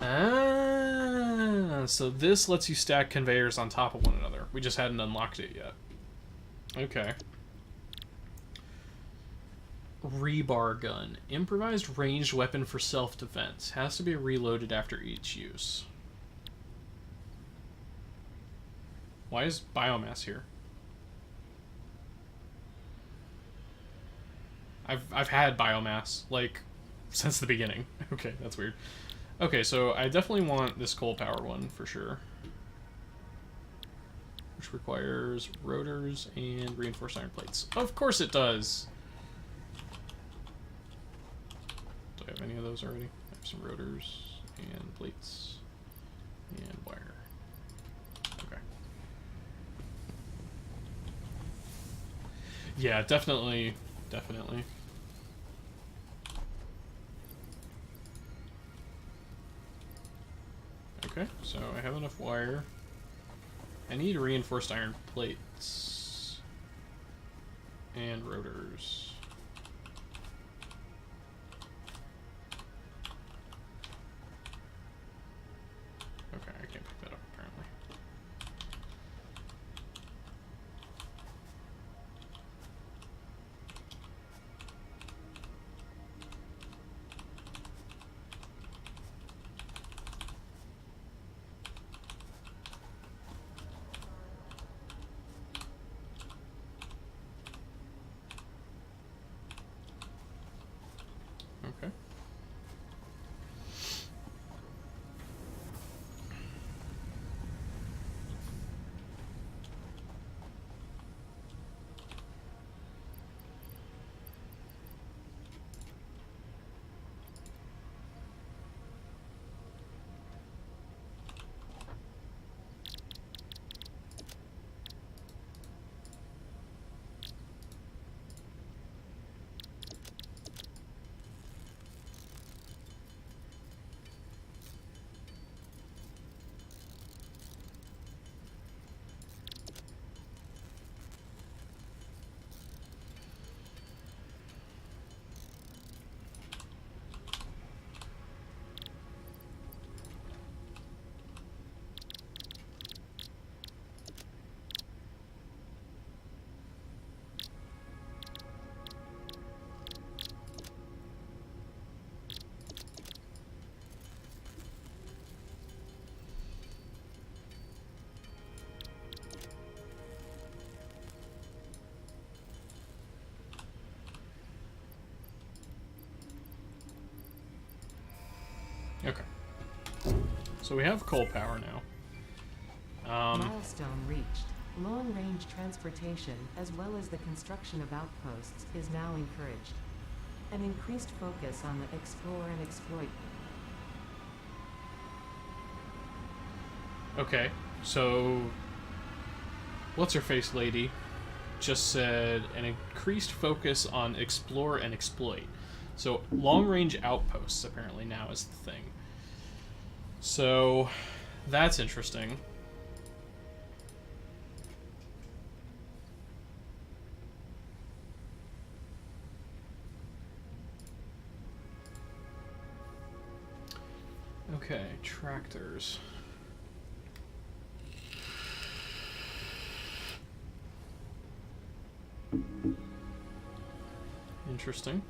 Ah, so this lets you stack conveyors on top of one another. We just hadn't unlocked it yet. Okay. Rebar gun. Improvised ranged weapon for self-defense. Has to be reloaded after each use. Why is biomass here? I've had biomass, like, since the beginning. Okay, that's weird. Okay, so I definitely want this coal power one for sure. Which requires rotors and reinforced iron plates. Of course it does! Do I have any of those already? I have some rotors and plates. And wire. Okay. Yeah, definitely. Definitely. Okay, so I have enough wire. I need reinforced iron plates. And rotors. Okay, I can't pick that up apparently. Okay. Okay. So we have coal power now. Milestone reached. Long-range transportation, as well as the construction of outposts, is now encouraged. An increased focus on the explore and exploit. Okay, so what's her face lady just said an increased focus on explore and exploit. So long-range outposts apparently now is the thing. So that's interesting. Okay, tractors. Interesting.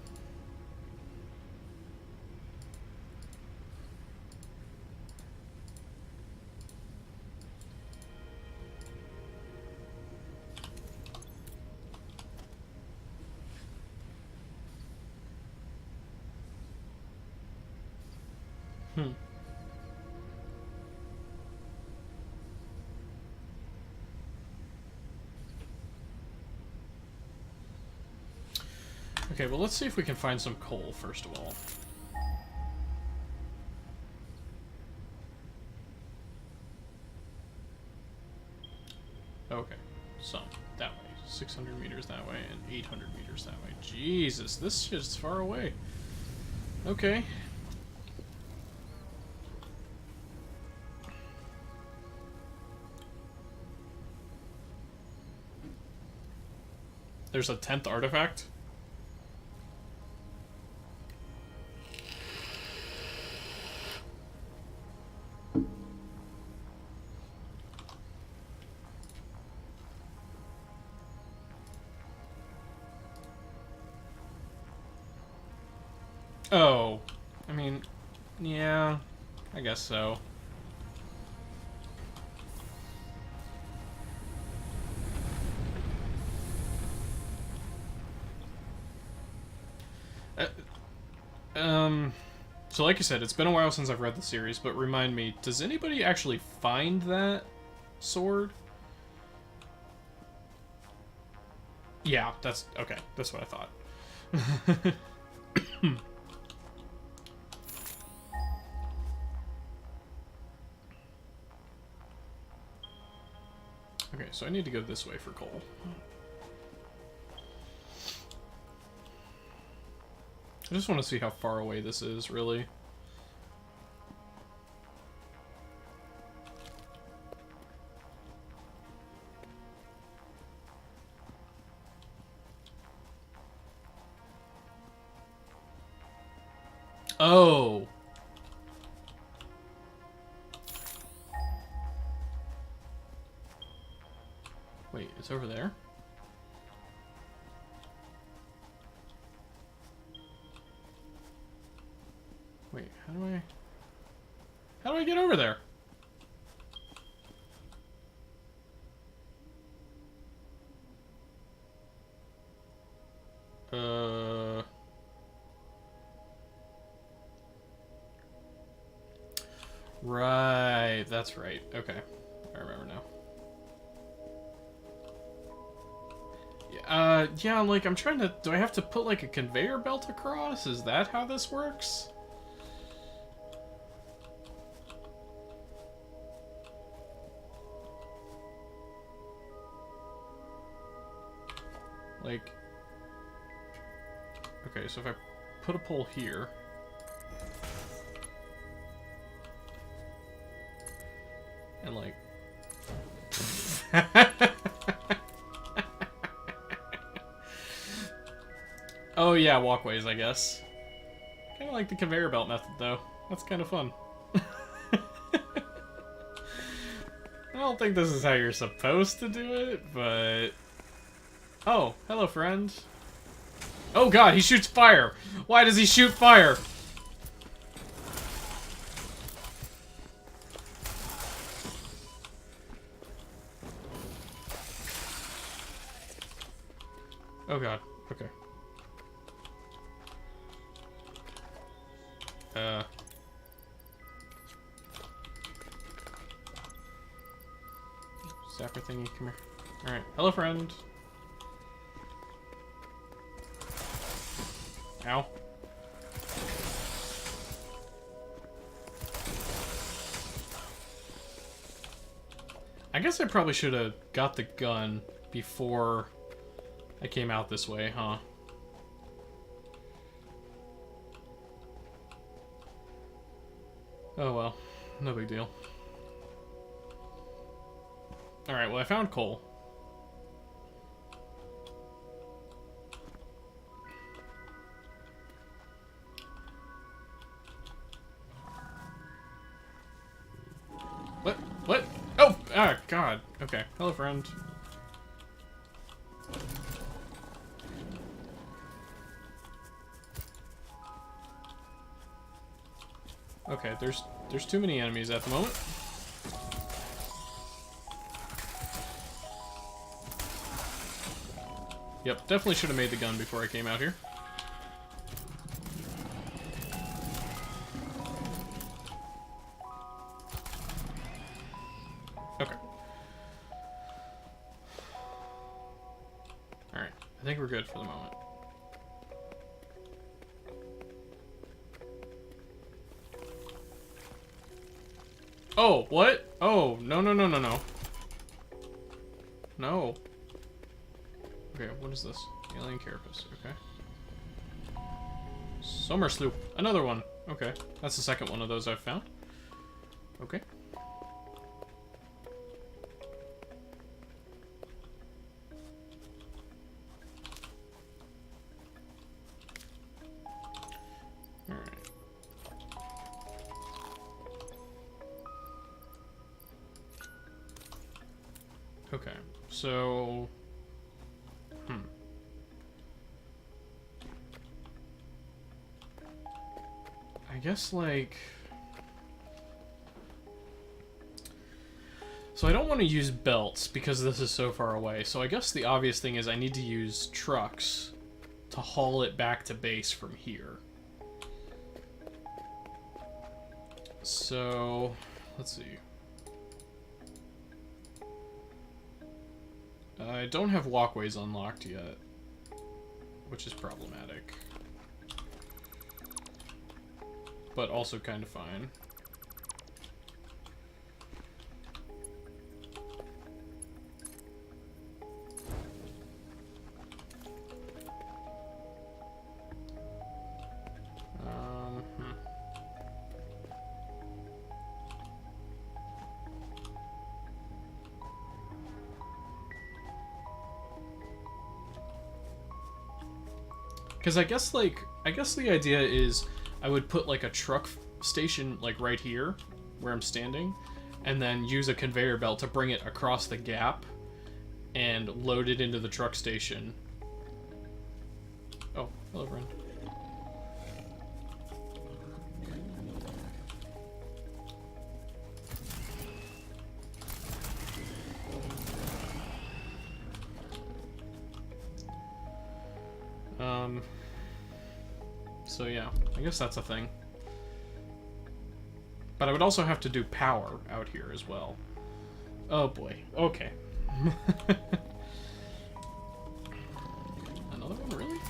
Hmm. Okay, well, let's see if we can find some coal, first of all. Okay, some. That way. 600 meters that way, and 800 meters that way. Jesus, this shit's far away. Okay. There's a 10th artifact? Oh. I mean, yeah, I guess so. So like you said, it's been a while since I've read the series, but remind me, does anybody actually find that sword? Yeah, that's... okay, that's what I thought. Okay, so I need to go this way for coal. I just want to see how far away this is, really. Oh! Wait, it's over there? Wait, how do I get over there? Right, that's right. Okay, I remember now. Yeah, like, I'm trying to... Do I have to put, like, a conveyor belt across? Is that how this works? Like... Okay, so if I put a pole here... And, like... Oh yeah, walkways, I guess. Kind of like the conveyor belt method, though. That's kind of fun. I don't think this is how you're supposed to do it, but... Oh, hello, friend. Oh god, he shoots fire! Why does he shoot fire? Oh god, okay. Zapper thingy, come here. Alright, hello, friend. Ow. I guess I probably should have got the gun before I came out this way, huh? Oh well, no big deal. Alright, well I found coal. What? Oh! Ah, god. Okay. Hello, friend. Okay, there's too many enemies at the moment. Yep, definitely should have made the gun before I came out here. Okay. Alright, I think we're good for the moment. Oh, what? Oh, no, no, no, no, no. No. Okay, what is this? Alien carapace, okay. Summer sloop. Another one. Okay, that's the second one of those I've found. Okay. Alright. Okay, so... I guess, like... So I don't want to use belts because this is so far away. So I guess the obvious thing is I need to use trucks to haul it back to base from here. So, let's see. I don't have walkways unlocked yet, which is problematic. But also kind of fine. Because I guess the idea is I would put like a truck station like right here where I'm standing, and then use a conveyor belt to bring it across the gap and load it into the truck station. Oh, hello, friend. So yeah, I guess that's a thing. But I would also have to do power out here as well. Oh boy. Okay. Another one, really?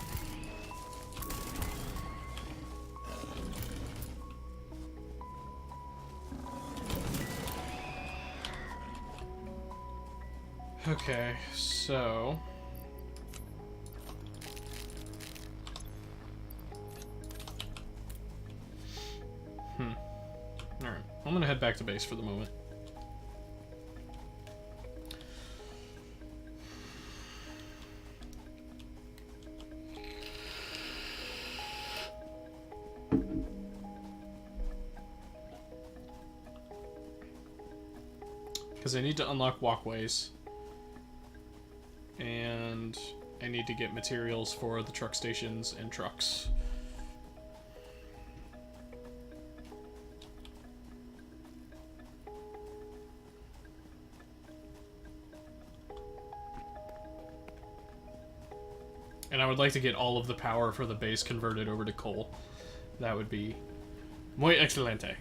Okay, so... Alright, I'm gonna head back to base for the moment. Because I need to unlock walkways. And I need to get materials for the truck stations and trucks. And I would like to get all of the power for the base converted over to coal. That would be muy excelente.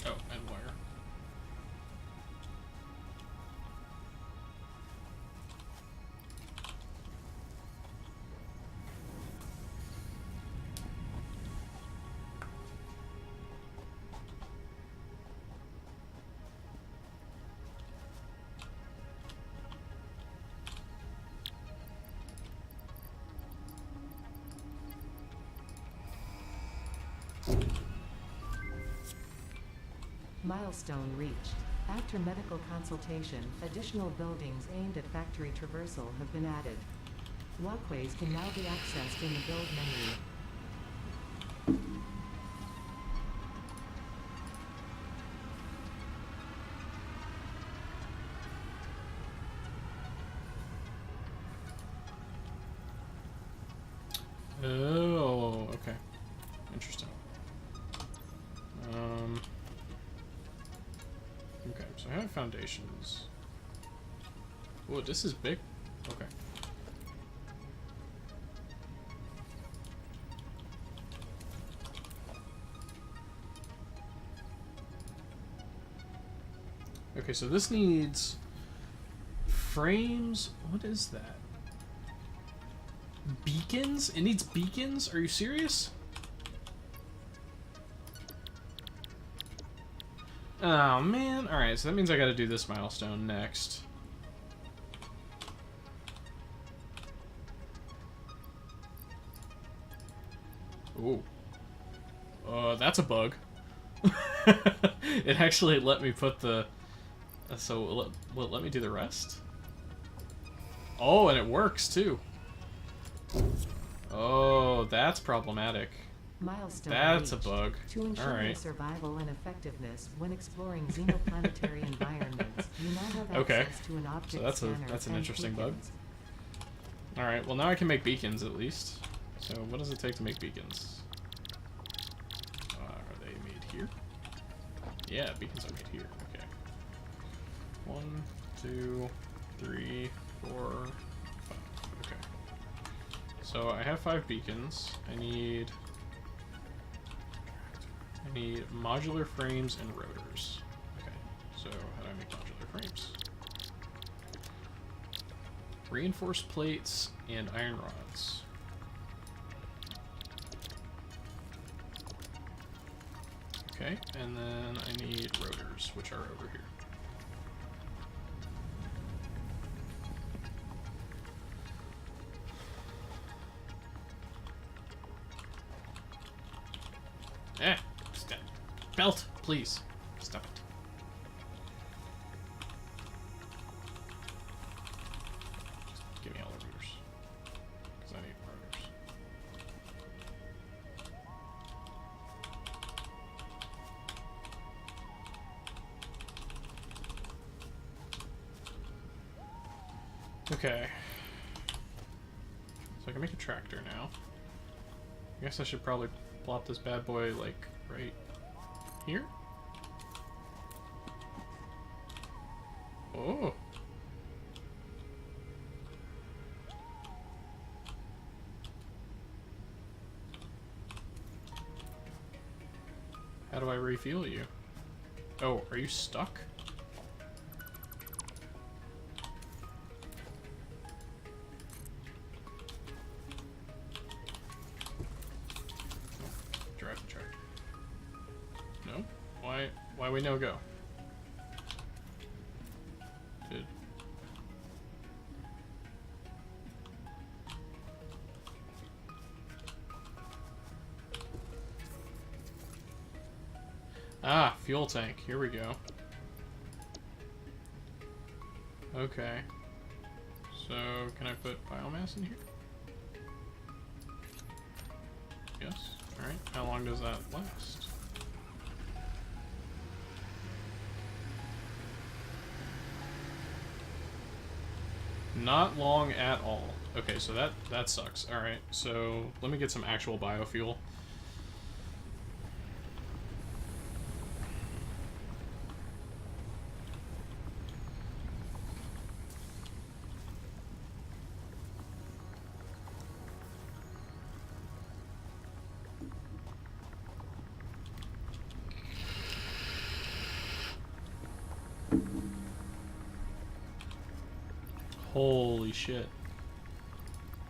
Oh, and wire. Milestone reached. After medical consultation, additional buildings aimed at factory traversal have been added. Walkways can now be accessed in the build menu. Oh, okay. Interesting. Okay, so I have foundations. Oh, this is big. Okay. Okay, so this needs frames. What is that? Beacons? It needs beacons? Are you serious? Oh, man. Alright, so that means I gotta do this milestone next. Ooh. That's a bug. It actually let me put the... So, will it let me do the rest? Oh, and it works, too. Oh, that's problematic. Milestone That's reached. a bug. To ensure Alright. your survival and effectiveness when exploring xenoplanetary environments, you now have Okay. access to an object So that's scanner that's an and interesting bug. beacons. Alright, well now I can make beacons at least. So what does it take to make beacons? Are they made here? Yeah, beacons are made here. Okay. 1, 2, 3, 4, 5. Okay. So I have 5 beacons. I need modular frames and rotors. Okay. So how do I make modular frames? Reinforced plates and iron rods. Okay, and then I need rotors, which are over here. Stop. Belt, please. Stop it. Just give me all the rotors. Because I need rotors. Okay. So I can make a tractor now. I guess I should probably plop this bad boy, like, right here? Oh! How do I refuel you? Oh, are you stuck? Drive the truck. No? Why we no go? Did... Ah, fuel tank. Here we go. Okay. So, can I put biomass in here? Yes. Alright. How long does that last? Not long at all. Okay, so that sucks. Alright, so let me get some actual biofuel. Holy shit.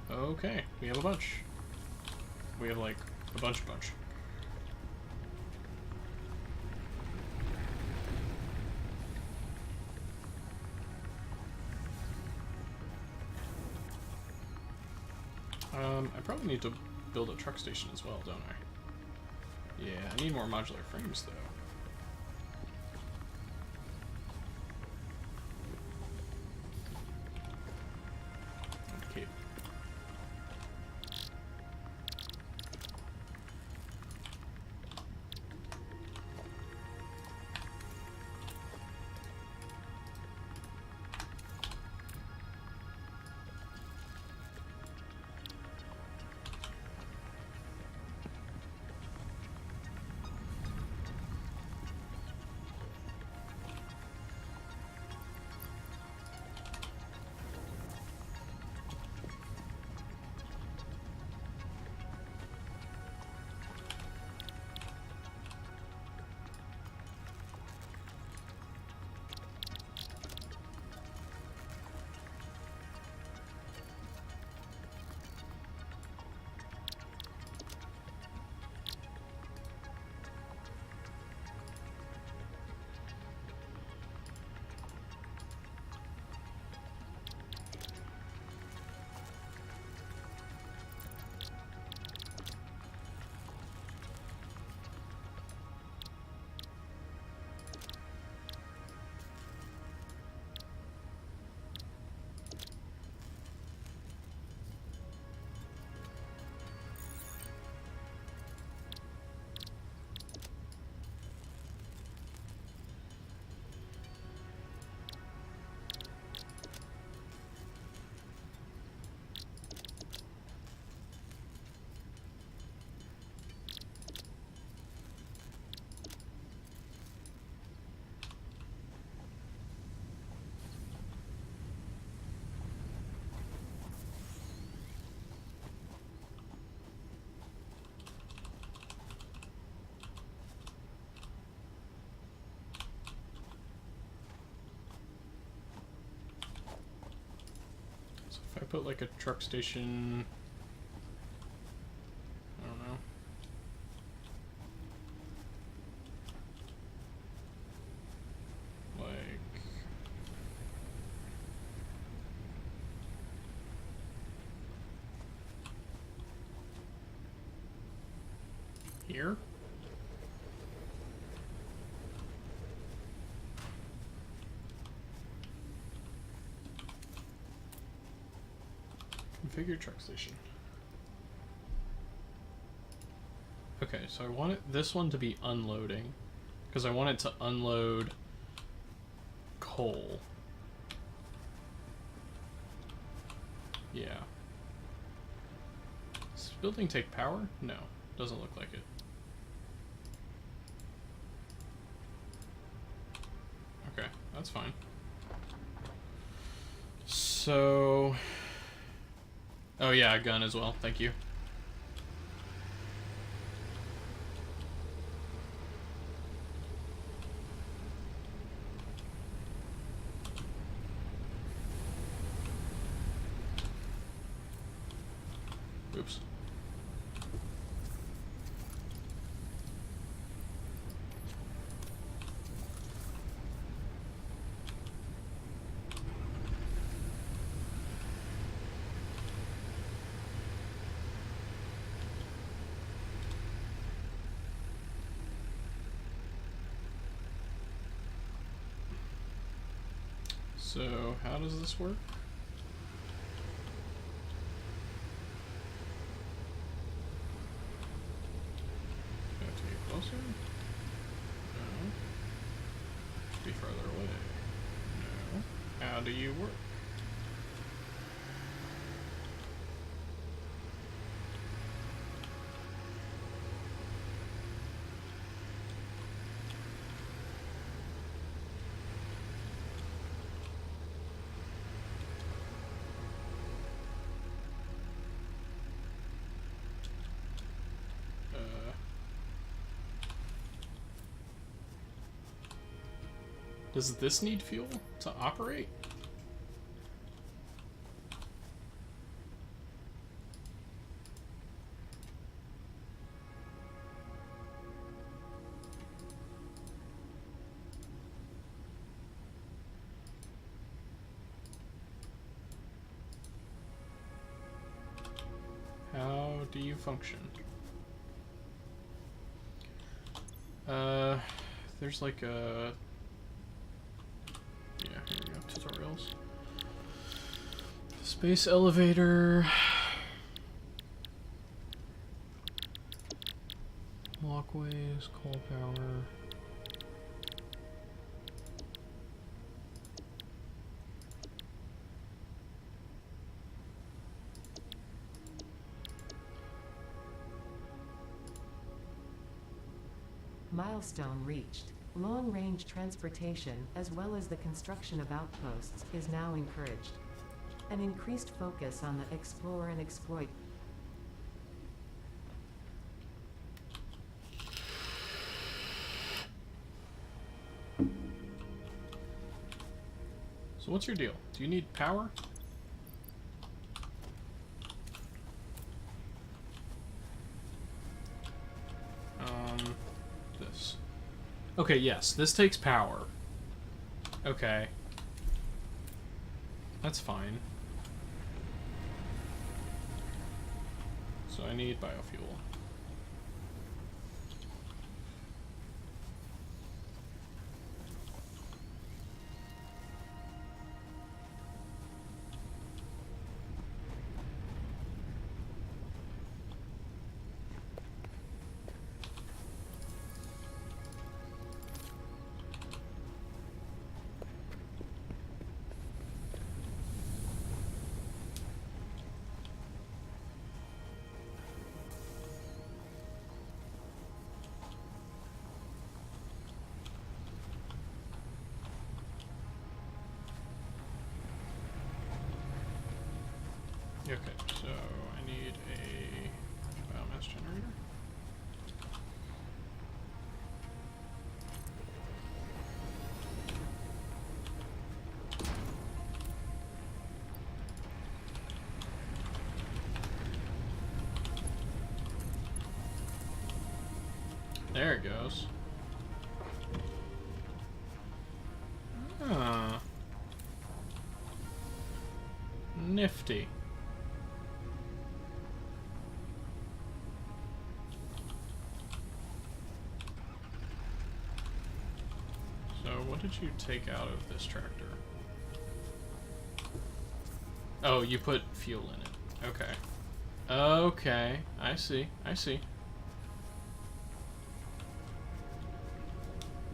Okay, we have a bunch. We have, like, a bunch. I probably need to build a truck station as well, don't I? Yeah, I need more modular frames, though. Okay. I put like a truck station. I don't know. Like here? Configure truck station. Okay, so I want this one to be unloading, because I want it to unload coal. Yeah. Does this building take power? No, doesn't look like it. Okay, that's fine. So... Oh yeah, a gun as well, thank you. Oops. So, how does this work? Do I have to get closer? No. Be farther away. No. How do you work? Does this need fuel to operate? How do you function? There's like a... Yeah, here we go, tutorials. Space elevator. Walkways, coal power. Milestone reached. Long-range transportation, as well as the construction of outposts, is now encouraged. An increased focus on the explore and exploit. So what's your deal? Do you need power? This. Okay, yes, this takes power. Okay. That's fine. So I need biofuel. Okay, so I need a biomass generator. There it goes. Ah. Nifty. So, what did you take out of this tractor? Oh, you put fuel in it. Okay. Okay. I see. I see.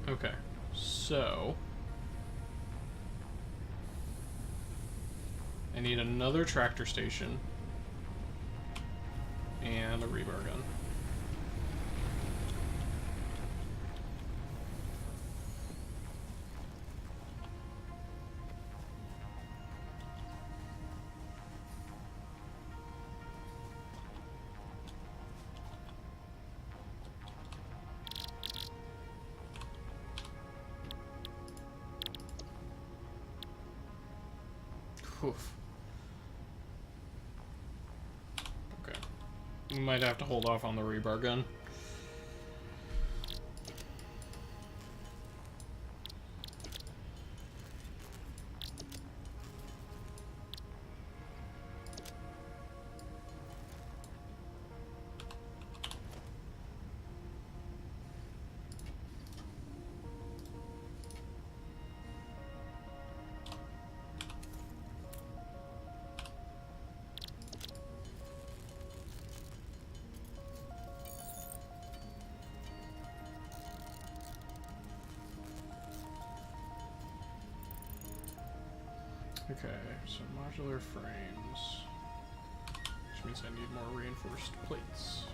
Okay. So... I need another tractor station. And a rebar gun. Oof. Okay. We might have to hold off on the rebar gun. Okay, so modular frames, which means I need more reinforced plates.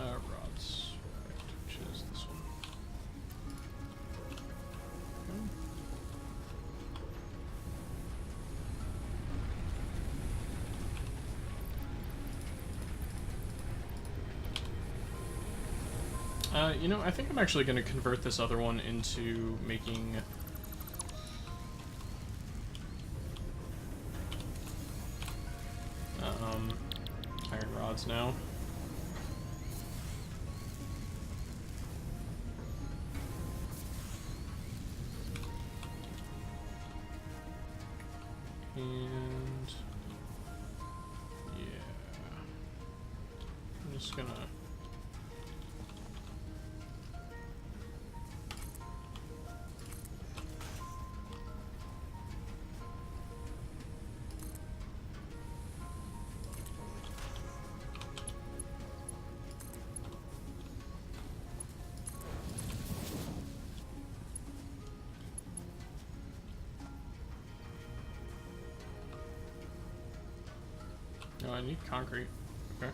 Rods, right, which is this one. You know, I think I'm actually going to convert this other one into making... iron rods now. And... yeah... I'm just gonna... no, I need concrete. Okay.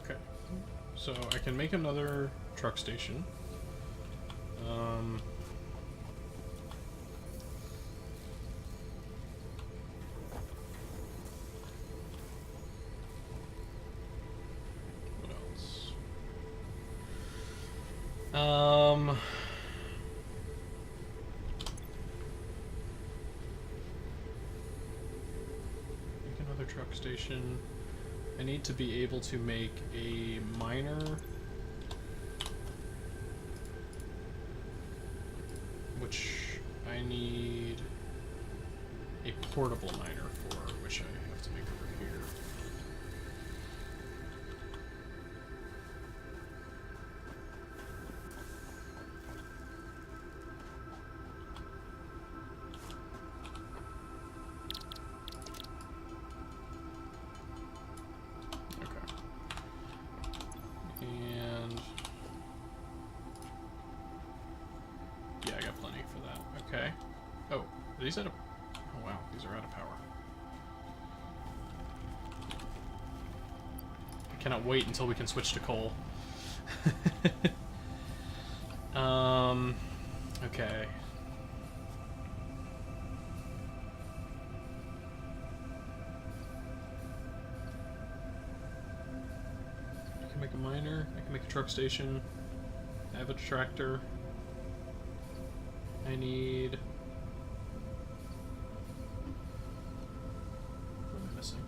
Okay. So I can make another truck station. What else? Make another truck station. I need to be able to make a miner, which I need a portable miner for, which I have to make over here. Okay. Oh, are these out of... Oh wow, these are out of power. I cannot wait until we can switch to coal. Okay. I can make a miner, I can make a truck station, I have a tractor. I need... What am I missing?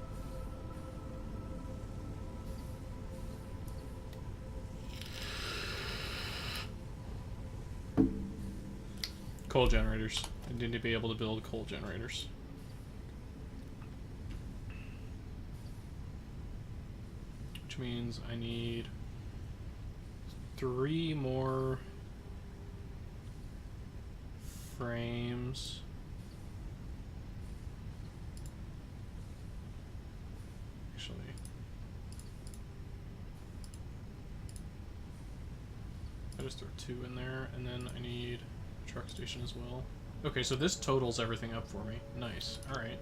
Coal generators. I need to be able to build coal generators. Which means I need 3 more frames. Actually, I just throw 2 in there, and then I need a truck station as well. Okay, so this totals everything up for me. Nice. Alright.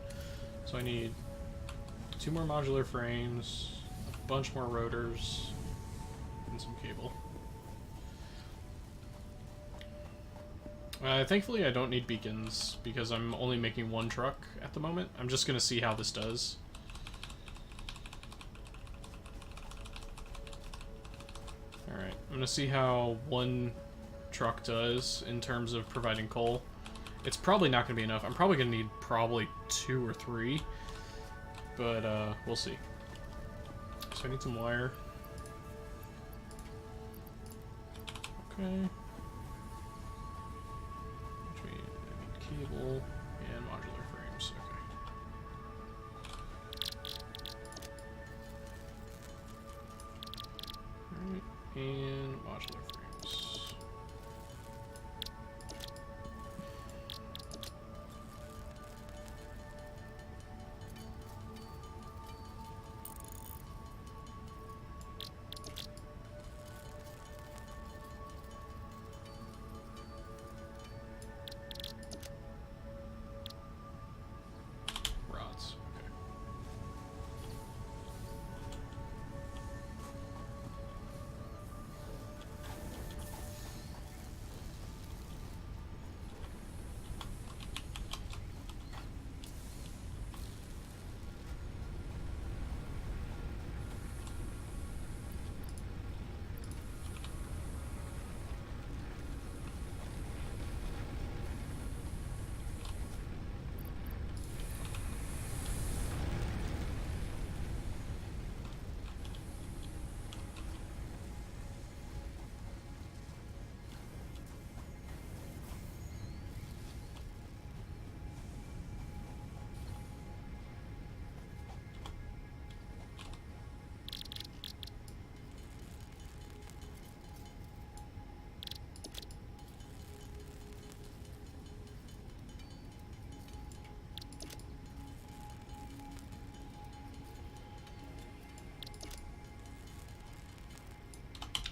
So I need 2 more modular frames, a bunch more rotors, and some cable. Thankfully I don't need beacons, because I'm only making 1 truck at the moment. I'm just gonna see how this does. Alright, I'm gonna see how 1 truck does in terms of providing coal. It's probably not gonna be enough. I'm probably gonna need 2 or 3, but we'll see. So I need some wire. Okay. Cable and modular frames. Okay. Alright, and modular frames.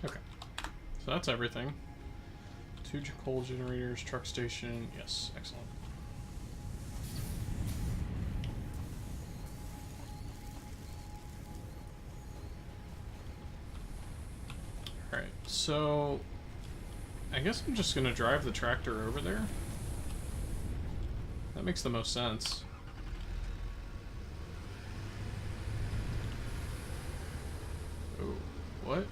Okay, so that's everything. 2 coal generators, truck station. Yes, excellent. So, I guess I'm just gonna drive the tractor over there. That makes the most sense. Oh, what?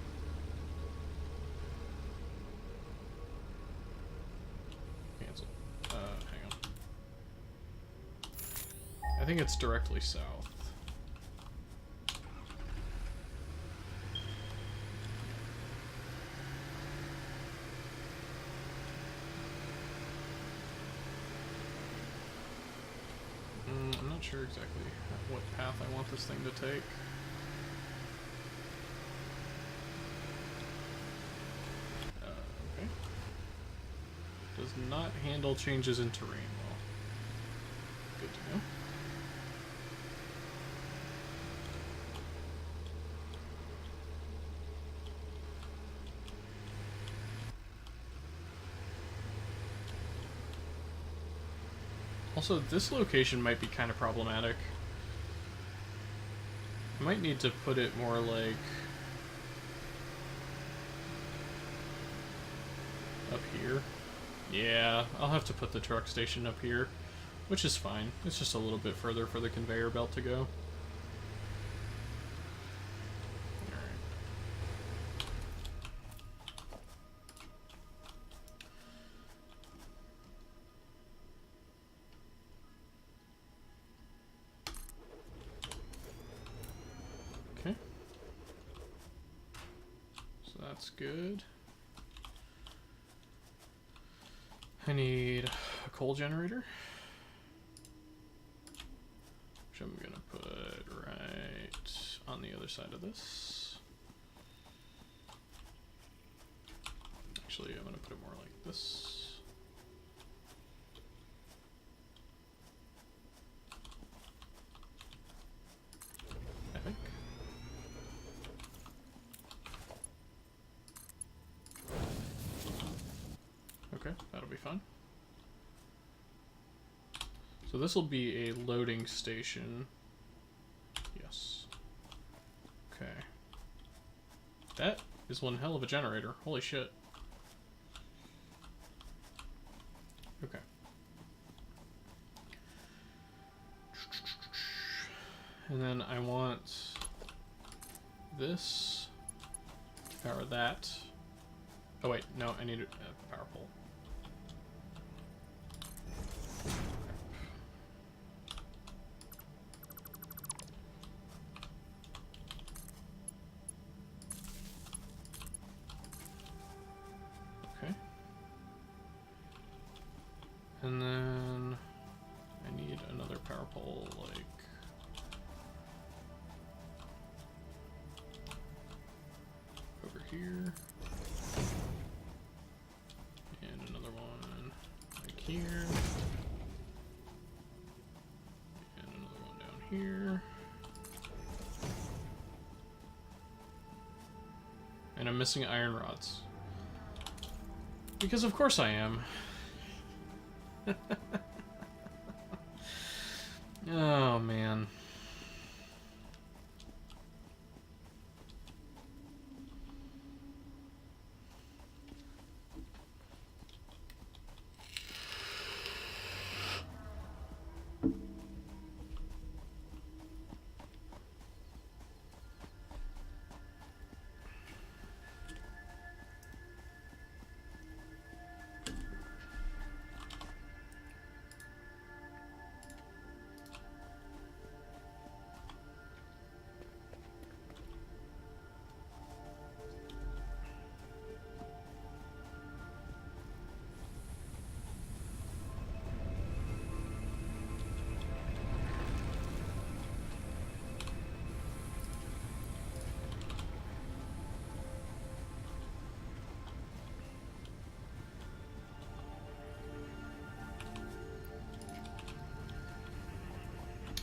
Cancel. Hang on. I think it's directly south. I'm not sure exactly what path I want this thing to take. Okay. Does not handle changes in terrain well. Good to know. Also, this location might be kind of problematic. I might need to put it more like up here. Yeah, I'll have to put the truck station up here, which is fine. It's just a little bit further for the conveyor belt to go. Okay. So that's good. I need a coal generator, which I'm gonna put right on the other side of this. Actually, I'm gonna put it more like this. I think. Okay, that'll be fine. So this will be a loading station. Yes. Okay. That is one hell of a generator. Holy shit. Okay. And then I want this to power that. Oh wait, no, I need a power pole. Okay. And then I need another power pole, like over here. And another one like here. And another one down here. And I'm missing iron rods. Because of course I am. Oh man.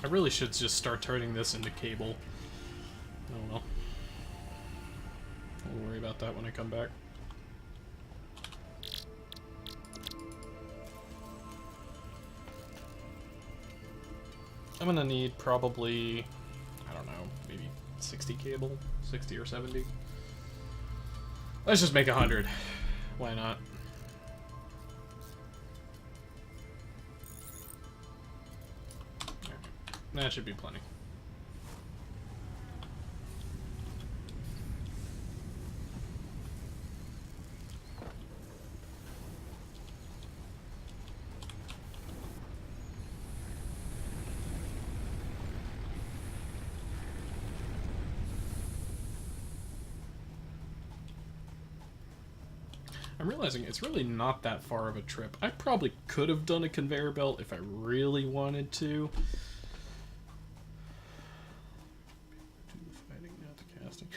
I really should just start turning this into cable. I don't know. I'll worry about that when I come back. I'm gonna need probably, I don't know, maybe 60 cable, 60 or 70. Let's just make 100. Why not? That should be plenty. I'm realizing it's really not that far of a trip. I probably could have done a conveyor belt if I really wanted to. Fighting, not the casting.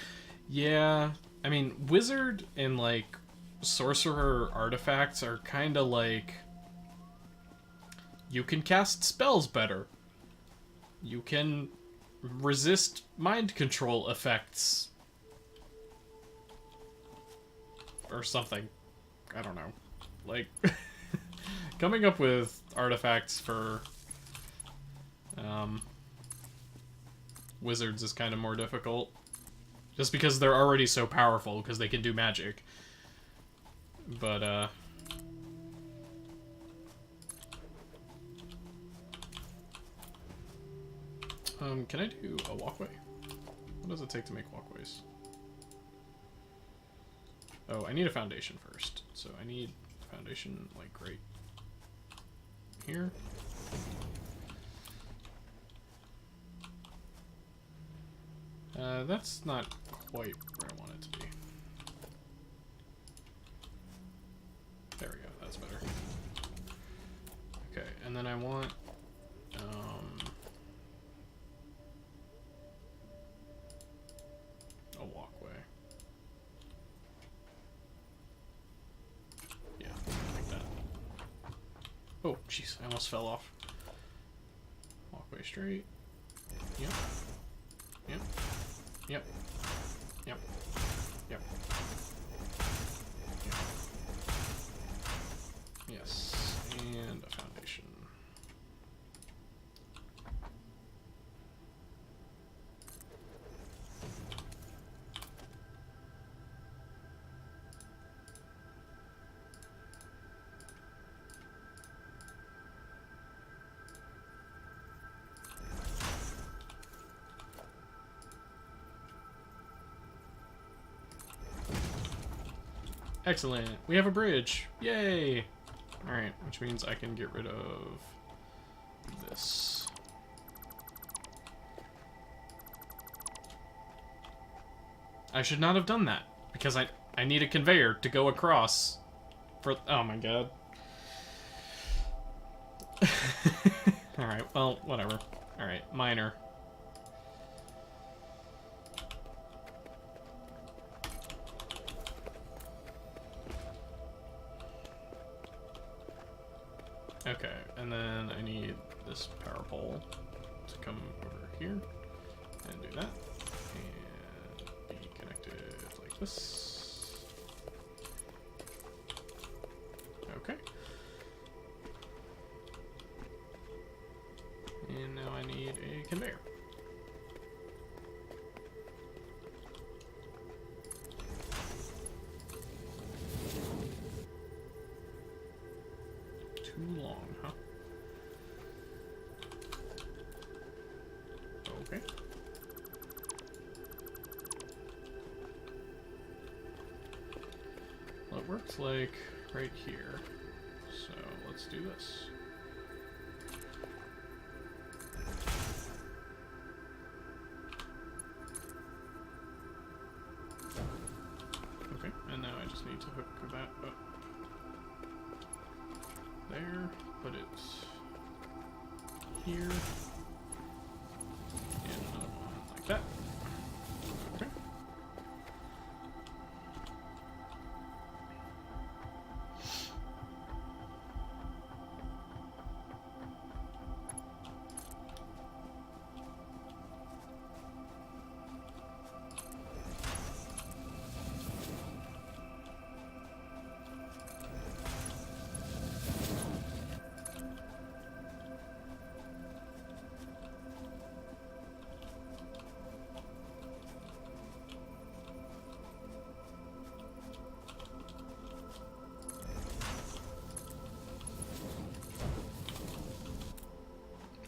Yeah, I mean, wizard and like sorcerer artifacts are kind of like you can cast spells better. You can resist mind control effects or something. I don't know. Like, coming up with artifacts for wizards is kind of more difficult. Just because they're already so powerful, because they can do magic. But, can I do a walkway? What does it take to make walkways? Oh, I need a foundation first. So I need a foundation, like, right here. That's not quite where I want it to be. There we go, that's better. Okay, and then I want, a walkway. Yeah, like that. Oh, jeez, I almost fell off. Walkway straight. Yep. Yep. Yep. Yep. Yep. Yep. Yes. And a foundation. Excellent. We have a bridge. Yay! Alright, which means I can get rid of this. I should not have done that, because I need a conveyor to go across for... Oh my god. Alright, well, whatever. Alright, minor. Okay, and then I need this power pole to come over here and do that. And be connected like this. Okay. And now I need a conveyor. Too long, huh? Okay. Well, it works like right here. So let's do this. Okay, and now I just need to hook that up. There, put it here, and another one like that. Okay.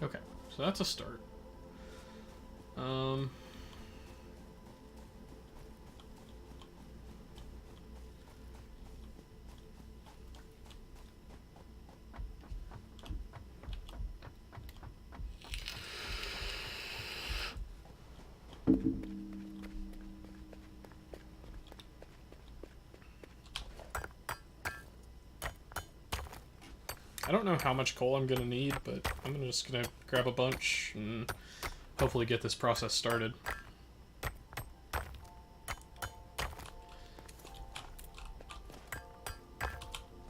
Okay, so that's a start. I don't know how much coal I'm gonna need, but I'm just gonna grab a bunch and hopefully get this process started.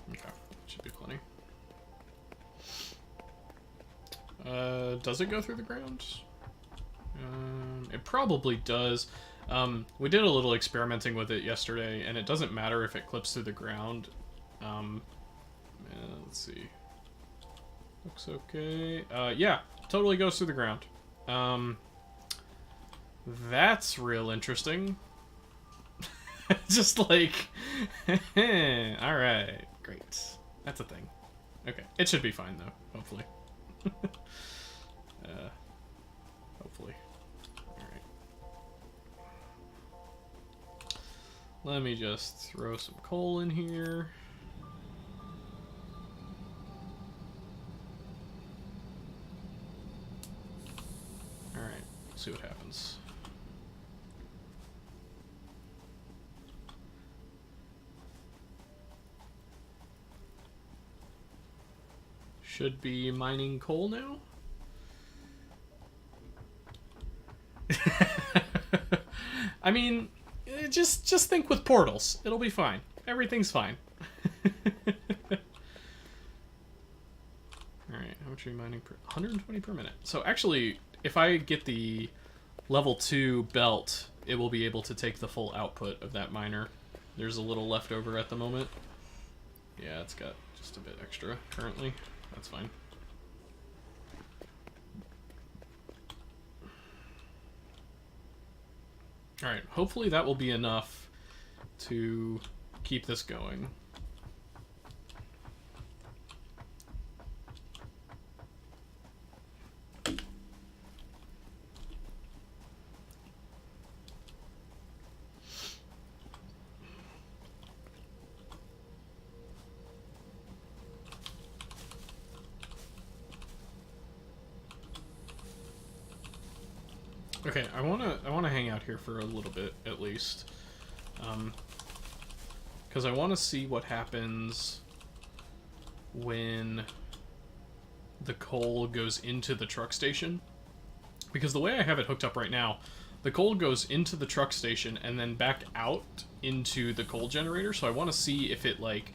Okay, should be plenty. Does it go through the ground? It probably does. We did a little experimenting with it yesterday, and it doesn't matter if it clips through the ground. Let's see. Looks okay. Yeah, totally goes through the ground. That's real interesting. Just like... Alright, great. That's a thing. Okay, it should be fine, though, hopefully. Hopefully. Alright. Let me just throw some coal in here. Alright, see what happens. Should be mining coal now. I mean, just think with portals. It'll be fine. Everything's fine. Alright, how much are you mining per... 120 per minute. So actually, if I get the level 2 belt, it will be able to take the full output of that miner. There's a little left over at the moment. Yeah, it's got just a bit extra currently. That's fine. Alright, hopefully that will be enough to keep this going. Okay, I wanna hang out here for a little bit at least, because I want to see what happens when the coal goes into the truck station. Because the way I have it hooked up right now, the coal goes into the truck station and then back out into the coal generator. So I want to see if it like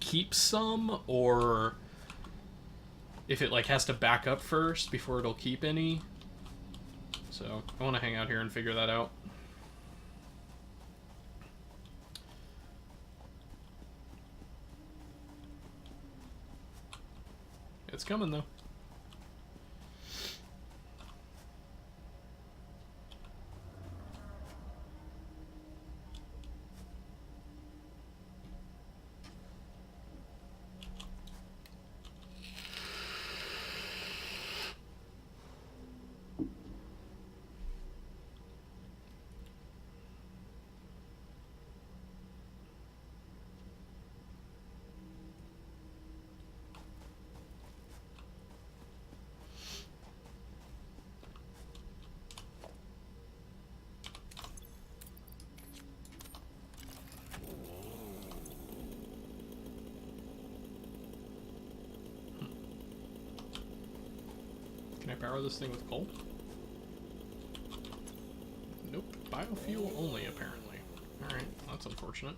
keeps some, or if it like has to back up first before it'll keep any. So I want to hang out here and figure that out. It's coming though. Can I power this thing with coal? Nope. Biofuel only, apparently. Alright, that's unfortunate.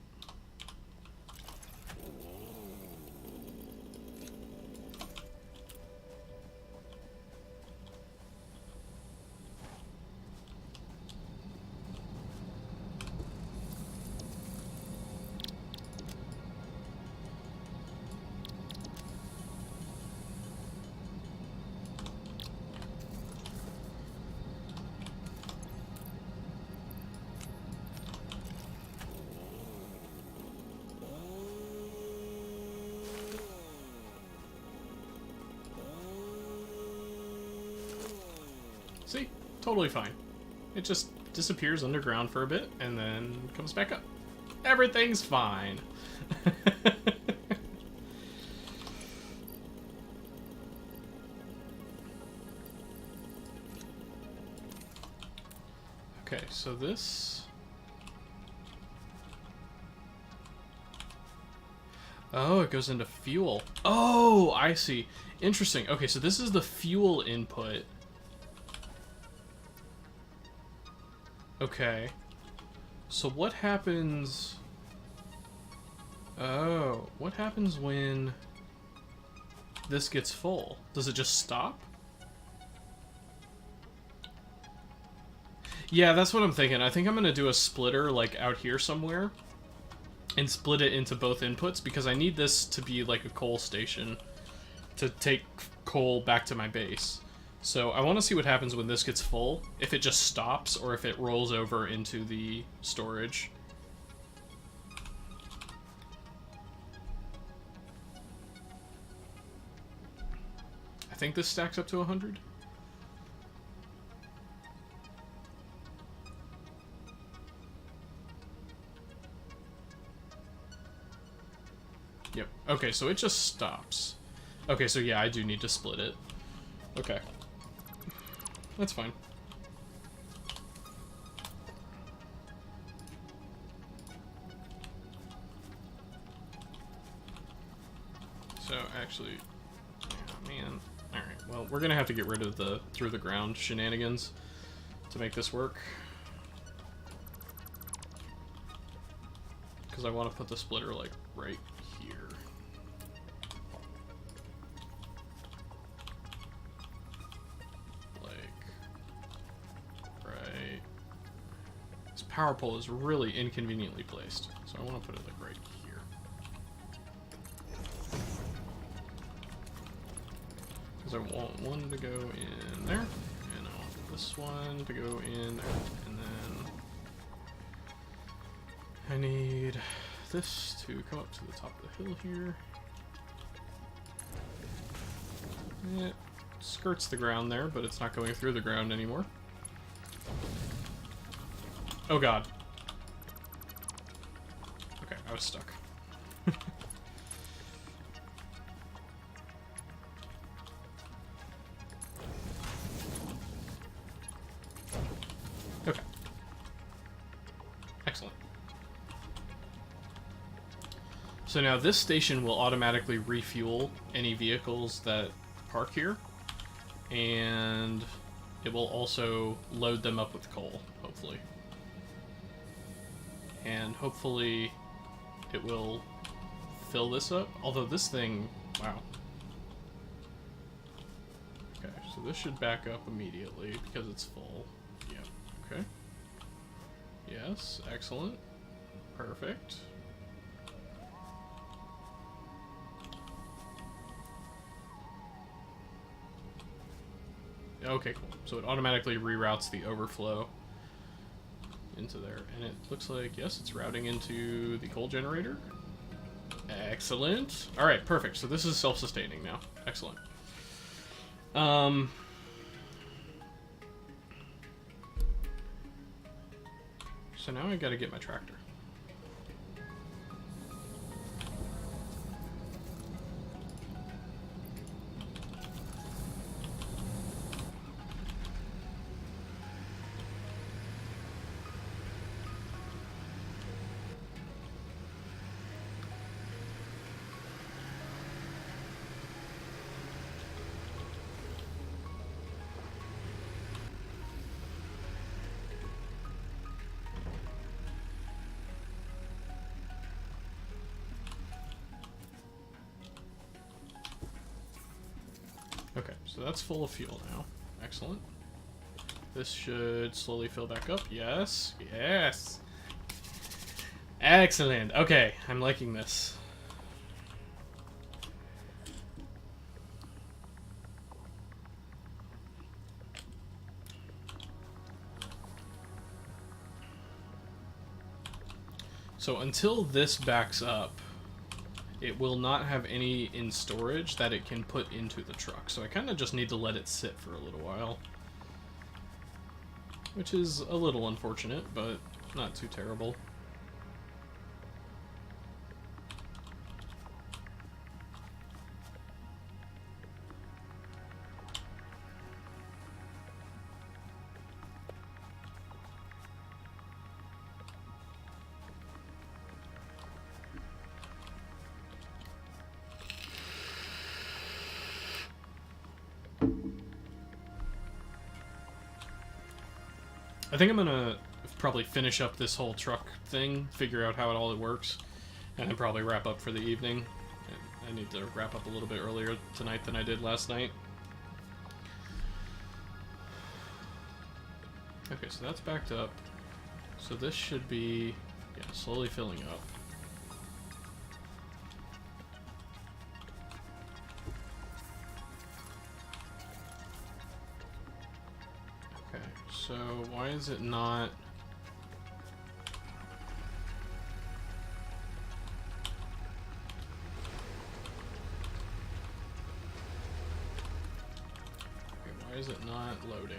See? Totally fine. It just disappears underground for a bit and then comes back up. Everything's fine. Okay, so this... Oh, it goes into fuel. Oh, I see. Interesting. Okay, so this is the fuel input. Okay. So what happens... Oh, what happens when this gets full? Does it just stop? Yeah, that's what I'm thinking. I think I'm going to do a splitter, like, out here somewhere. And split it into both inputs, because I need this to be like a coal station to take coal back to my base. So I want to see what happens when this gets full, if it just stops or if it rolls over into the storage. I think this stacks up to 100. Yep. Okay, so it just stops. Okay, so yeah, I do need to split it. Okay. That's fine. So, actually... Oh, man. Alright, well, we're gonna have to get rid of the through-the-ground shenanigans to make this work. Because I want to put the splitter, like, right here. Like, right. This power pole is really inconveniently placed, so I want to put it, like, right here. Because I want one to go in there, and I want this one to go in there, and then I need this to come up to the top of the hill here. It skirts the ground there, but it's not going through the ground anymore. Oh god. Okay, I was stuck. Okay. Excellent. So now this station will automatically refuel any vehicles that park here, and it will also load them up with coal, hopefully. And hopefully it will fill this up, although this thing, wow. Okay, so this should back up immediately because it's full. Yep, okay. Yes, excellent. Perfect. Okay, cool. So it automatically reroutes the overflow into there. And it looks like, yes, it's routing into the coal generator. Excellent. Alright, perfect. So this is self-sustaining now. Excellent. So now I gotta get my tractor. Okay, so that's full of fuel now. Excellent. This should slowly fill back up. Yes. Yes. Excellent. Okay, I'm liking this. So until this backs up, it will not have any in storage that it can put into the truck. So I kind of just need to let it sit for a little while. which is a little unfortunate, but not too terrible. I think I'm gonna probably finish up this whole truck thing, figure out how it all works, and then probably wrap up for the evening. I need to wrap up a little bit earlier tonight than I did last night. Okay, so that's backed up. So this should be, yeah, slowly filling up. Okay, so why is it not... Okay, why is it not loading?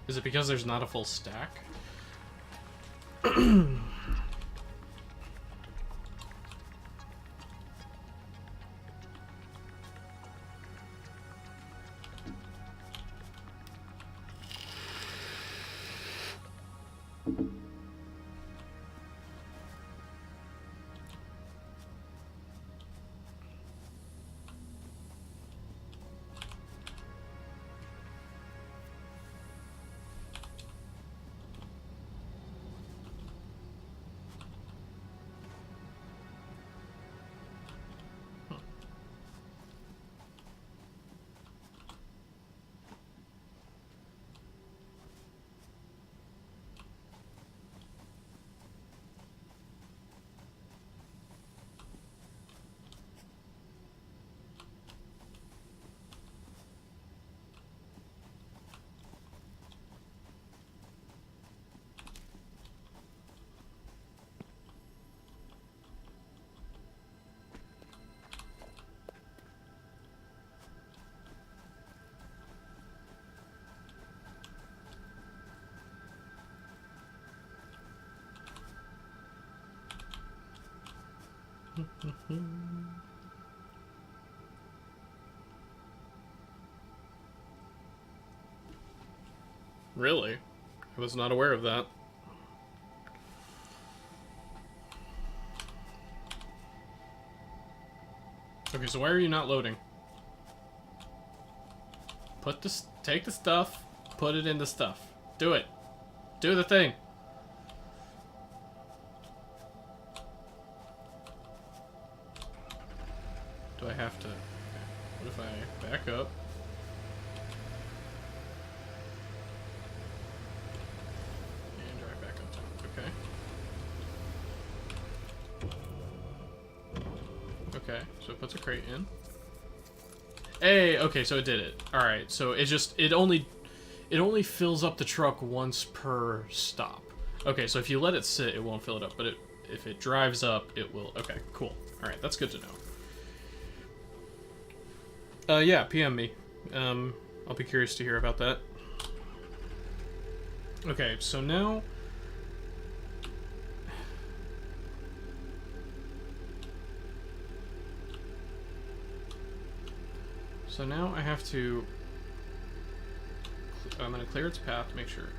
Is it because there's not a full stack? Really? I was not aware of that. Okay, so why are you not loading? Take the stuff, put it in the stuff. Do it. Do the thing. Do I have to... Okay. What if I back up? And drive back up top. Okay. Okay, so it puts a crate in. Hey, okay, so it did it. Alright, so it only fills up the truck once per stop. Okay, so if you let it sit, it won't fill it up, but if it drives up, it will. Okay, cool. Alright, that's good to know. Yeah, PM me. I'll be curious to hear about that. Okay, so now... So now I have to... I'm going to clear its path, make sure.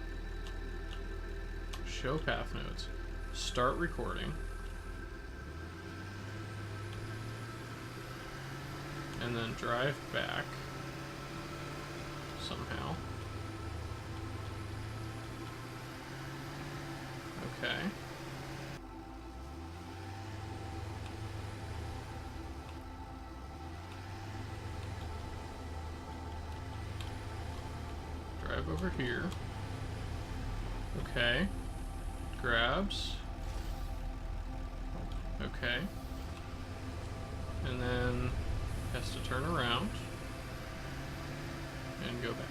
Show path nodes. Start recording. And then drive back. Somehow. Okay. Drive over here. Okay. Grabs. Okay. And then has to turn around and go back.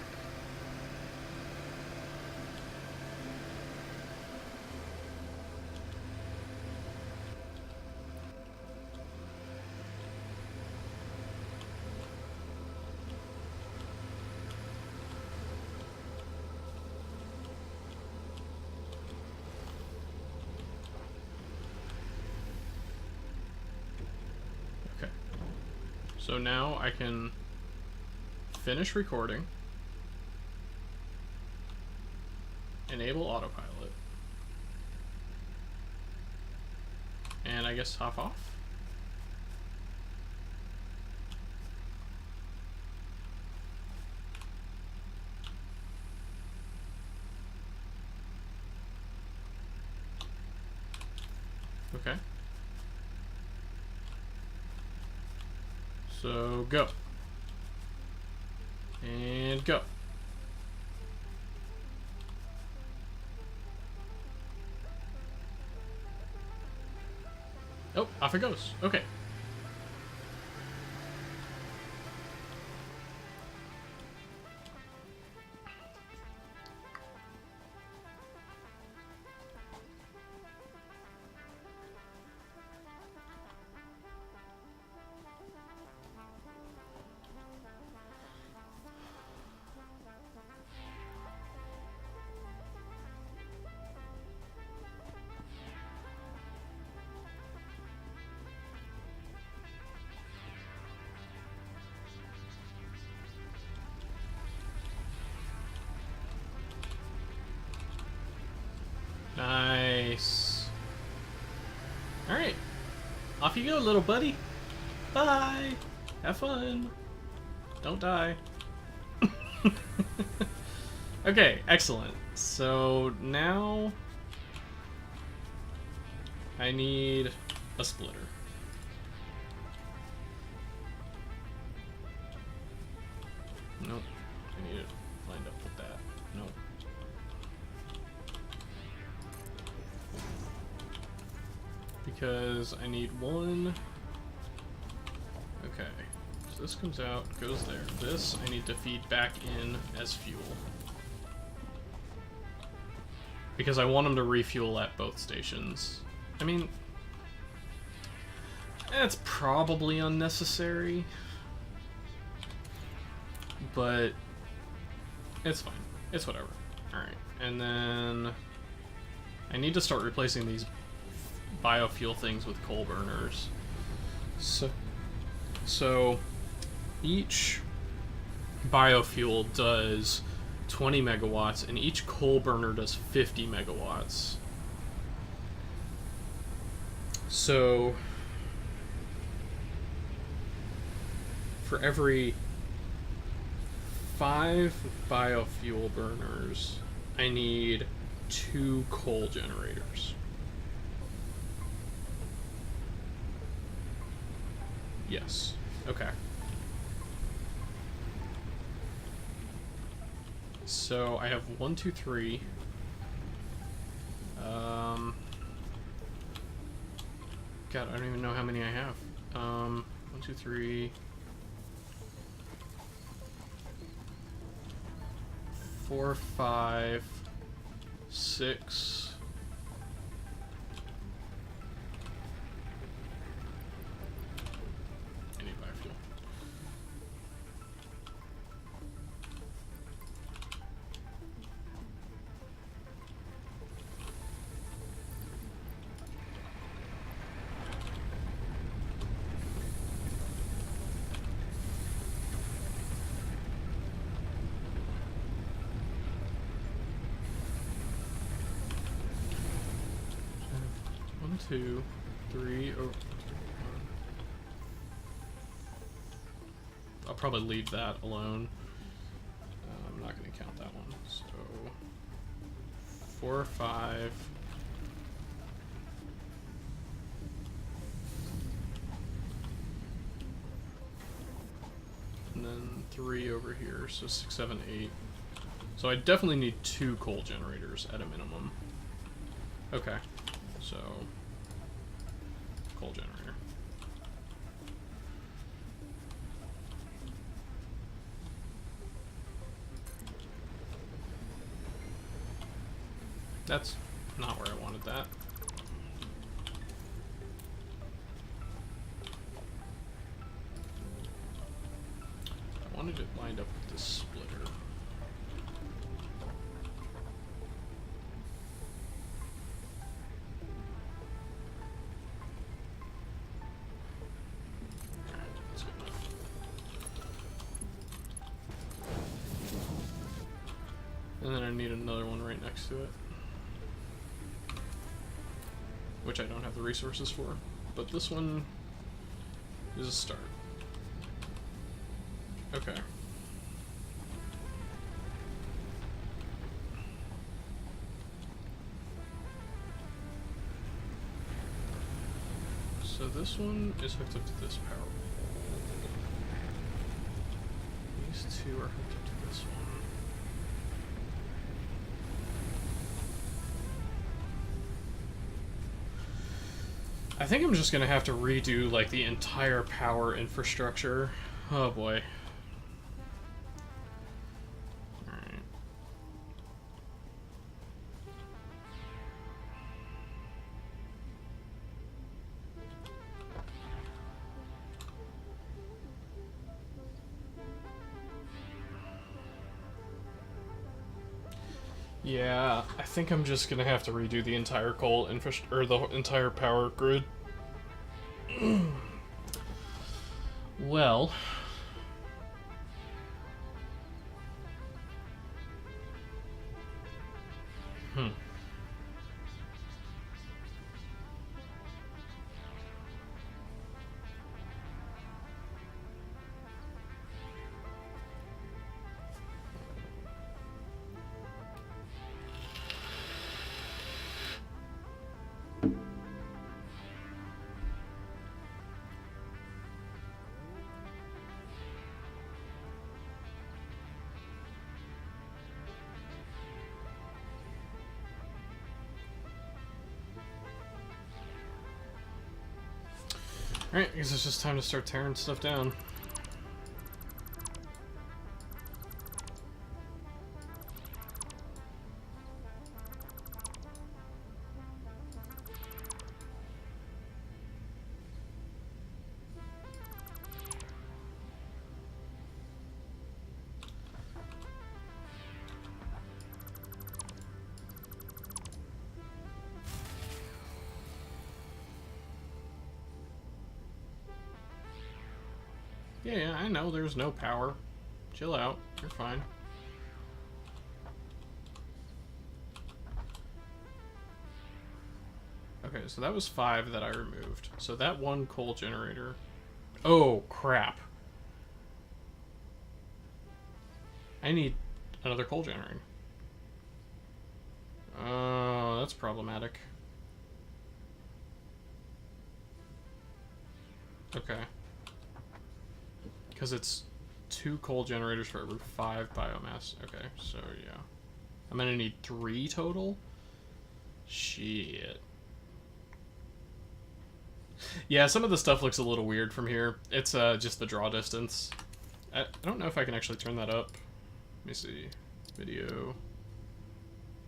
So now I can finish recording, enable autopilot, and I guess hop off. Okay. So go. And go. Oh, off it goes. Okay. Nice. Alright. Off you go, little buddy. Bye. Have fun. Don't die. Okay, excellent. So now I need a splitter. Nope. I need it lined up with that. Nope. Because I need one. Okay. So this comes out, goes there. This I need to feed back in as fuel. Because I want them to refuel at both stations. I mean, that's probably unnecessary. But it's fine. It's whatever. Alright. And then I need to start replacing these biofuel things with coal burners. So each biofuel does 20 megawatts, and each coal burner does 50 megawatts. So for every 5 biofuel burners, I need 2 coal generators. Yes. Okay. So I have 1, 2, 3. God, I don't even know how many I have. 1, 2, 3, 4, 5, 6. I need biofuel. One, 2, 3. Oh, I'll probably leave that alone. I'm not going to count that one. So 4 or 5. And then 3 over here. So 6, 7, 8. So I definitely need 2 coal generators at a minimum. Okay. So coal generator. That's not where I wanted that. I wanted it lined up with this splitter. Alright, that's good enough. And then I need another one right next to it. Which I don't have the resources for. But this one is a start. Okay. So this one is hooked up to this power pole. These two are hooked up to this one. I think I'm just gonna have to redo like the entire power infrastructure. Oh boy. Alright. Yeah, I think I'm just gonna have to redo the entire coal infrastructure, or the entire power grid. Well, alright, I guess it's just time to start tearing stuff down. Yeah, I know there's no power. Chill out, you're fine. Okay, so that was 5 that I removed. So that one coal generator... Oh, crap. I need another coal generator. Oh, that's problematic. Okay. Because it's 2 coal generators for every 5 biomass. Okay, so yeah. I'm gonna need 3 total? Shit. Yeah, some of the stuff looks a little weird from here. It's just the draw distance. I don't know if I can actually turn that up. Let me see. Video.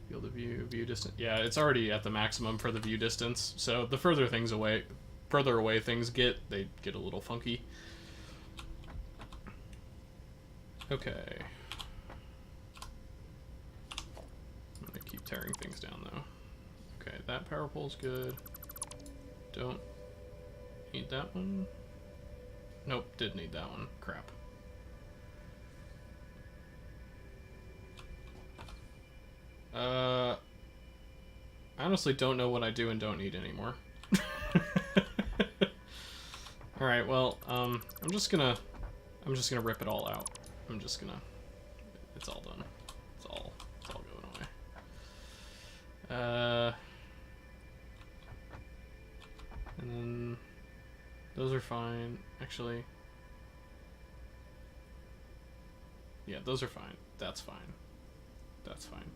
Field of view, view distance. Yeah, it's already at the maximum for the view distance. So the further away things get, they get a little funky. Okay. I'm gonna keep tearing things down though. Okay, that power pole's good. Don't need that one. Nope, did need that one. Crap. I honestly don't know what I do and don't need anymore. Alright, well, I'm just gonna rip it all out. It's all done. It's all going away. And then those are fine. Actually, yeah, those are fine. That's fine. That's fine.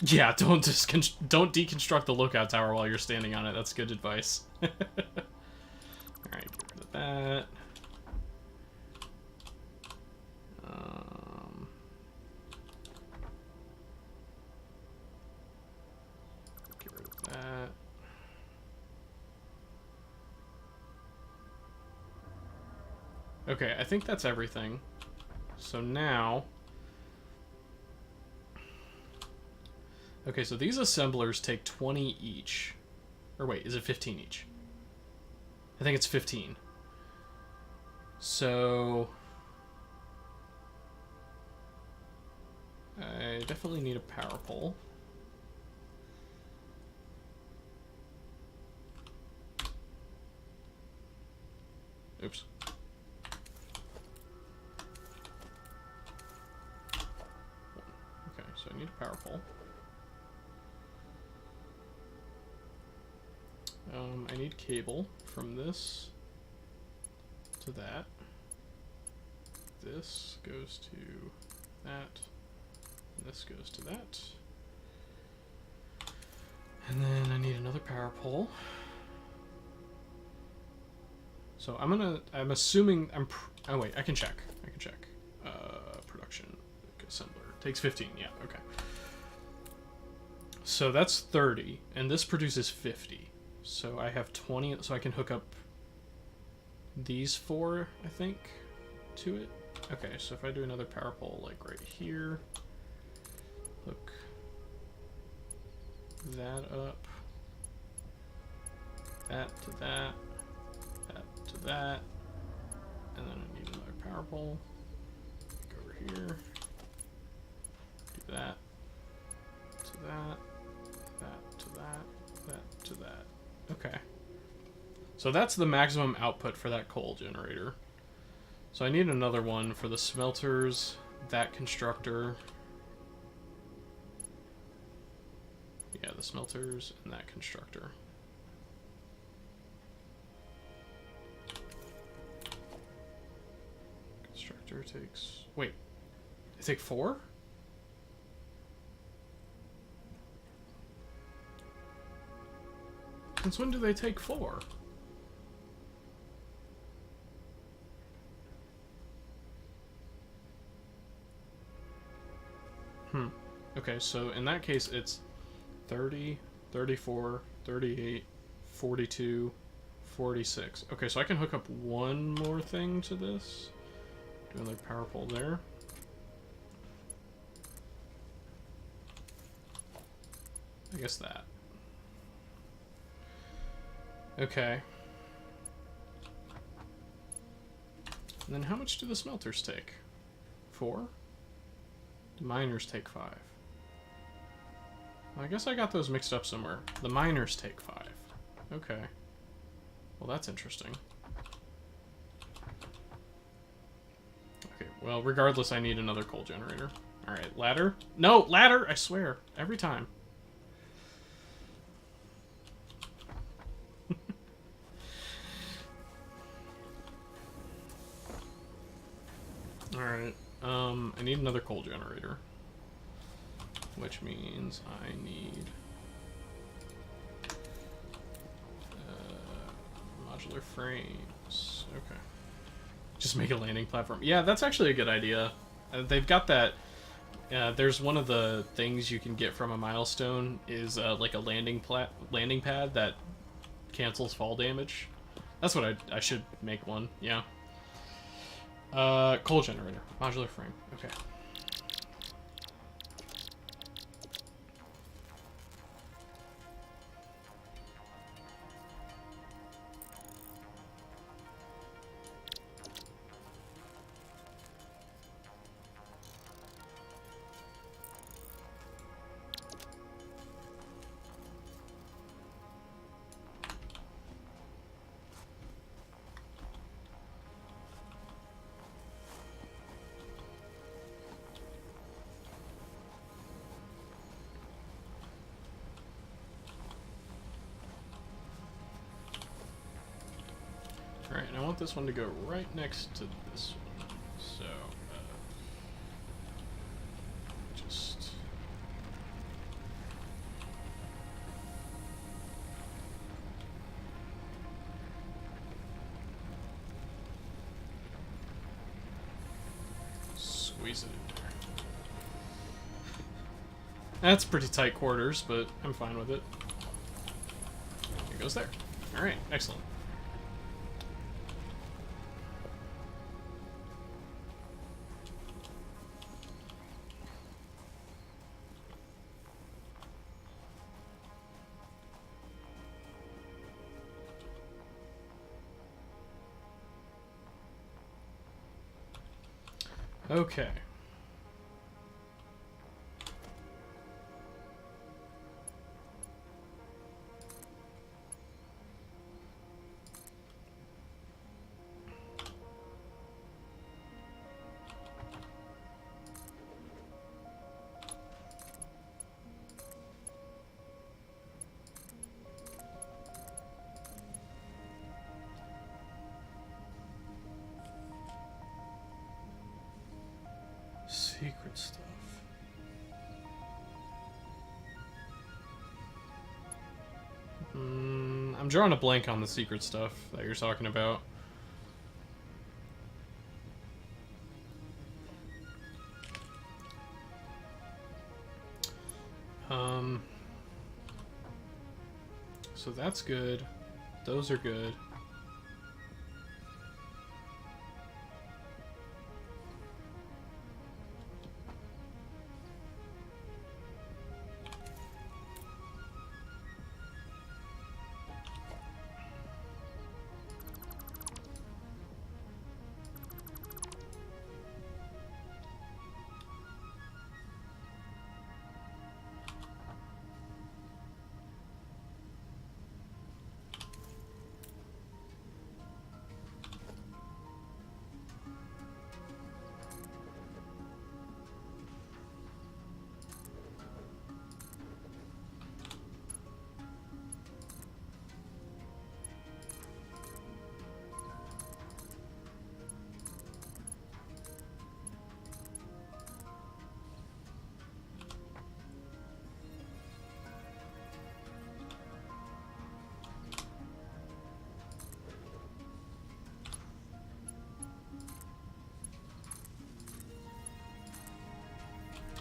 Yeah, don't deconstruct the lookout tower while you're standing on it. That's good advice. Alright, get rid of that. Get rid of that. Okay, I think that's everything. So now... Okay, so these assemblers take 20 each. Or wait, is it 15 each? I think it's 15. So I definitely need a power pole. Oops. Okay, so I need a power pole. I need cable from this to that. This goes to that. And this goes to that. And then I need another power pole. So I'm assuming, oh wait, I can check. Production, assembler. Takes 15, yeah, okay. So that's 30, and this produces 50. So I have 20, so I can hook up these 4, I think, to it. Okay, so if I do another power pole, like right here, hook that up, that to that, that to that, and then I need another power pole. Go over here, do that to that, that to that, that to that. Okay. So that's the maximum output for that coal generator. So I need another one for the smelters, that constructor. Yeah, the smelters and that constructor. Constructor takes... Wait. They take 4? Since when do they take 4? Okay, so in that case, it's 30, 34, 38, 42, 46. Okay, so I can hook up one more thing to this. Do another power pole there. I guess that. Okay. And then how much do the smelters take? 4? The miners take 5. Well, I guess I got those mixed up somewhere. The miners take 5. Okay. Well, that's interesting. Okay, well, regardless, I need another coal generator. Alright, ladder? No, ladder! I swear. Every time. Alright, I need another coal generator. Which means I need... modular frames. Okay. Just make a landing platform. Yeah, that's actually a good idea. They've got that... there's one of the things you can get from a milestone is like a landing pad that cancels fall damage. That's what I should make one, yeah. Coal generator. Modular frame. Okay. Alright, and I want this one to go right next to this one. So, just... squeeze it in there. That's pretty tight quarters, but I'm fine with it. It goes there. Alright, excellent. Okay. Secret stuff. I'm drawing a blank on the secret stuff that you're talking about. So that's good. Those are good.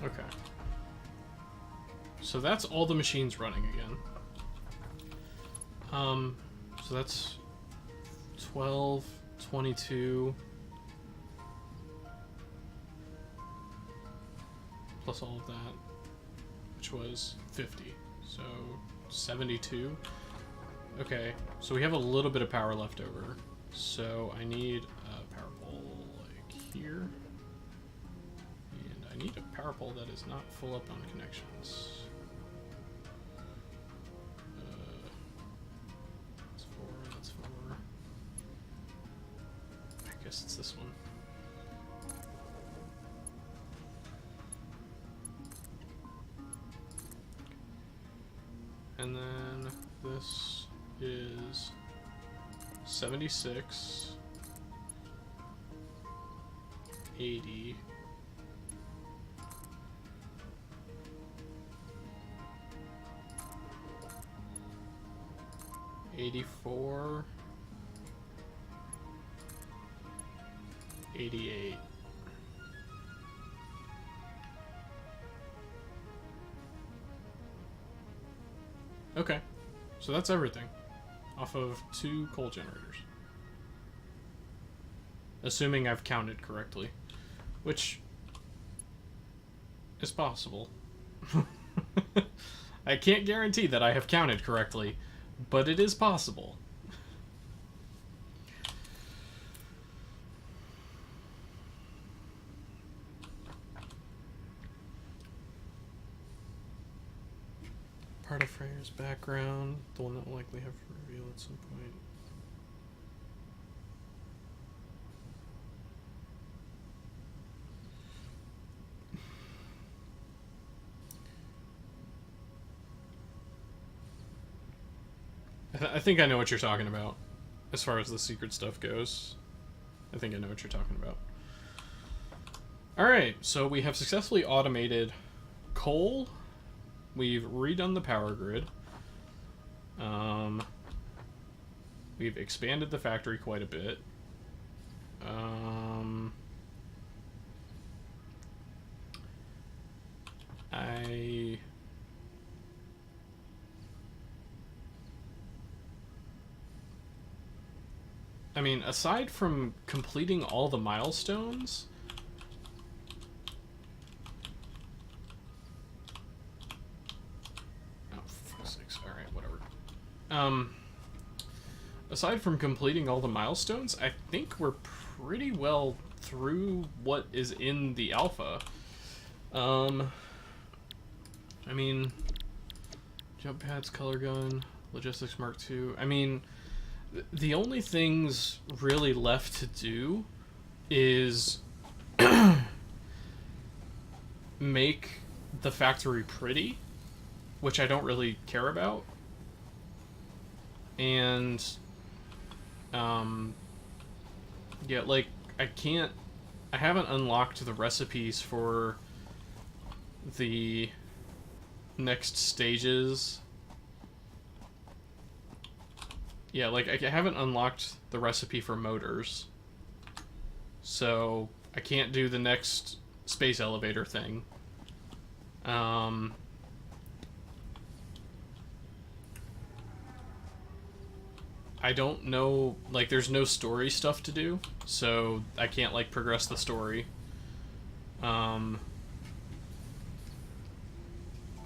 Okay. So that's all the machines running again. So that's 12, 22, plus all of that, which was 50. So 72. Okay, so we have a little bit of power left over. So I need a power pole like here. And I need a power pole that is not full up on connections. That's 4, that's 4. I guess it's this one. And then this is 76, 80, 84, 88. Okay, so that's everything off of 2 coal generators. Assuming I've counted correctly, which is possible. I can't guarantee that I have counted correctly, but it is possible. Part of Freyr's background, the one that will likely have revealed at some point. I think I know what you're talking about, as far as the secret stuff goes. I think I know what you're talking about. Alright, so we have successfully automated coal. We've redone the power grid. We've expanded the factory quite a bit. I mean, aside from completing all the milestones, oh, for fuck's sakes. All right, whatever. Aside from completing all the milestones, I think we're pretty well through what is in the alpha. I mean, jump pads, color gun, logistics Mark II. I mean, the only things really left to do is make the factory pretty, which I don't really care about. And, yeah, like, I haven't unlocked the recipes for the next stages. Yeah, like, I haven't unlocked the recipe for motors. So, I can't do the next space elevator thing. I don't know, like, there's no story stuff to do, so I can't, like, progress the story. I'm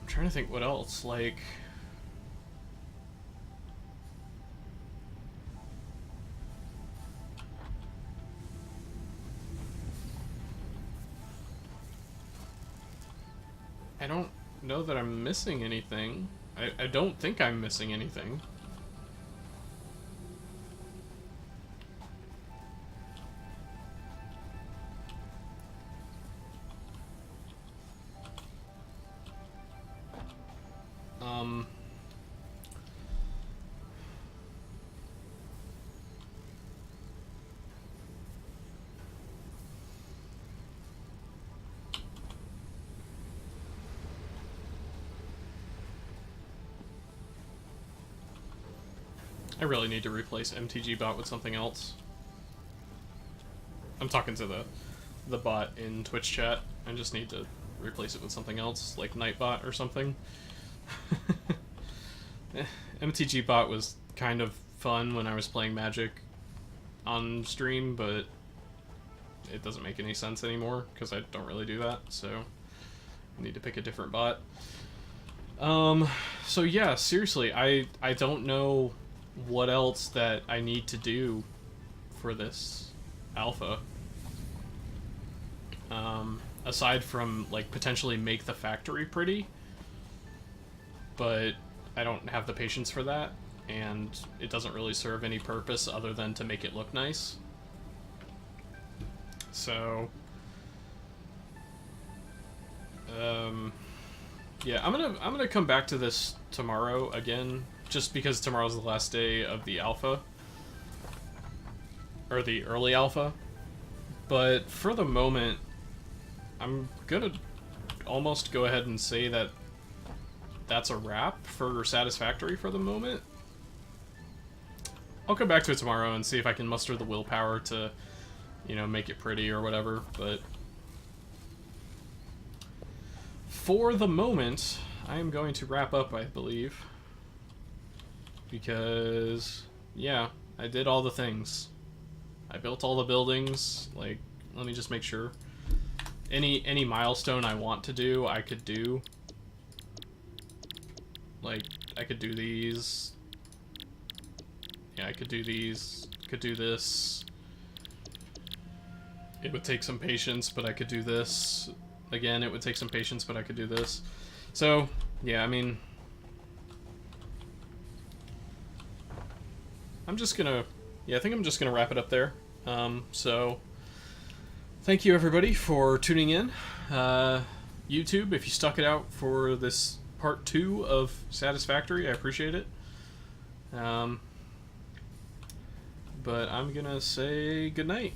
trying to think what else, like... I don't know that I'm missing anything. I don't think I'm missing anything. I really need to replace MTG bot with something else. I'm talking to the bot in Twitch chat. I just need to replace it with something else, like Nightbot or something. MTG bot was kind of fun when I was playing Magic on stream, but it doesn't make any sense anymore because I don't really do that, so I need to pick a different bot. So yeah, seriously, I don't know what else that I need to do for this alpha. Aside from, like, potentially make the factory pretty. But I don't have the patience for that, and it doesn't really serve any purpose other than to make it look nice. So... yeah, I'm gonna come back to this tomorrow again, just because tomorrow's the last day of the alpha. Or the early alpha. But for the moment, I'm gonna almost go ahead and say that that's a wrap for Satisfactory for the moment. I'll come back to it tomorrow and see if I can muster the willpower to, you know, make it pretty or whatever, but... for the moment, I am going to wrap up, I believe. Because, yeah, I did all the things. I built all the buildings. Like, let me just make sure. Any milestone I want to do, I could do. Like, I could do these. Yeah, I could do these. Could do this. It would take some patience, but I could do this. Again, it would take some patience, but I could do this. So, yeah, I mean... I'm just gonna... yeah, I think I'm just gonna wrap it up there. So... thank you, everybody, for tuning in. YouTube, if you stuck it out for this part 2 of Satisfactory, I appreciate it. But I'm gonna say goodnight.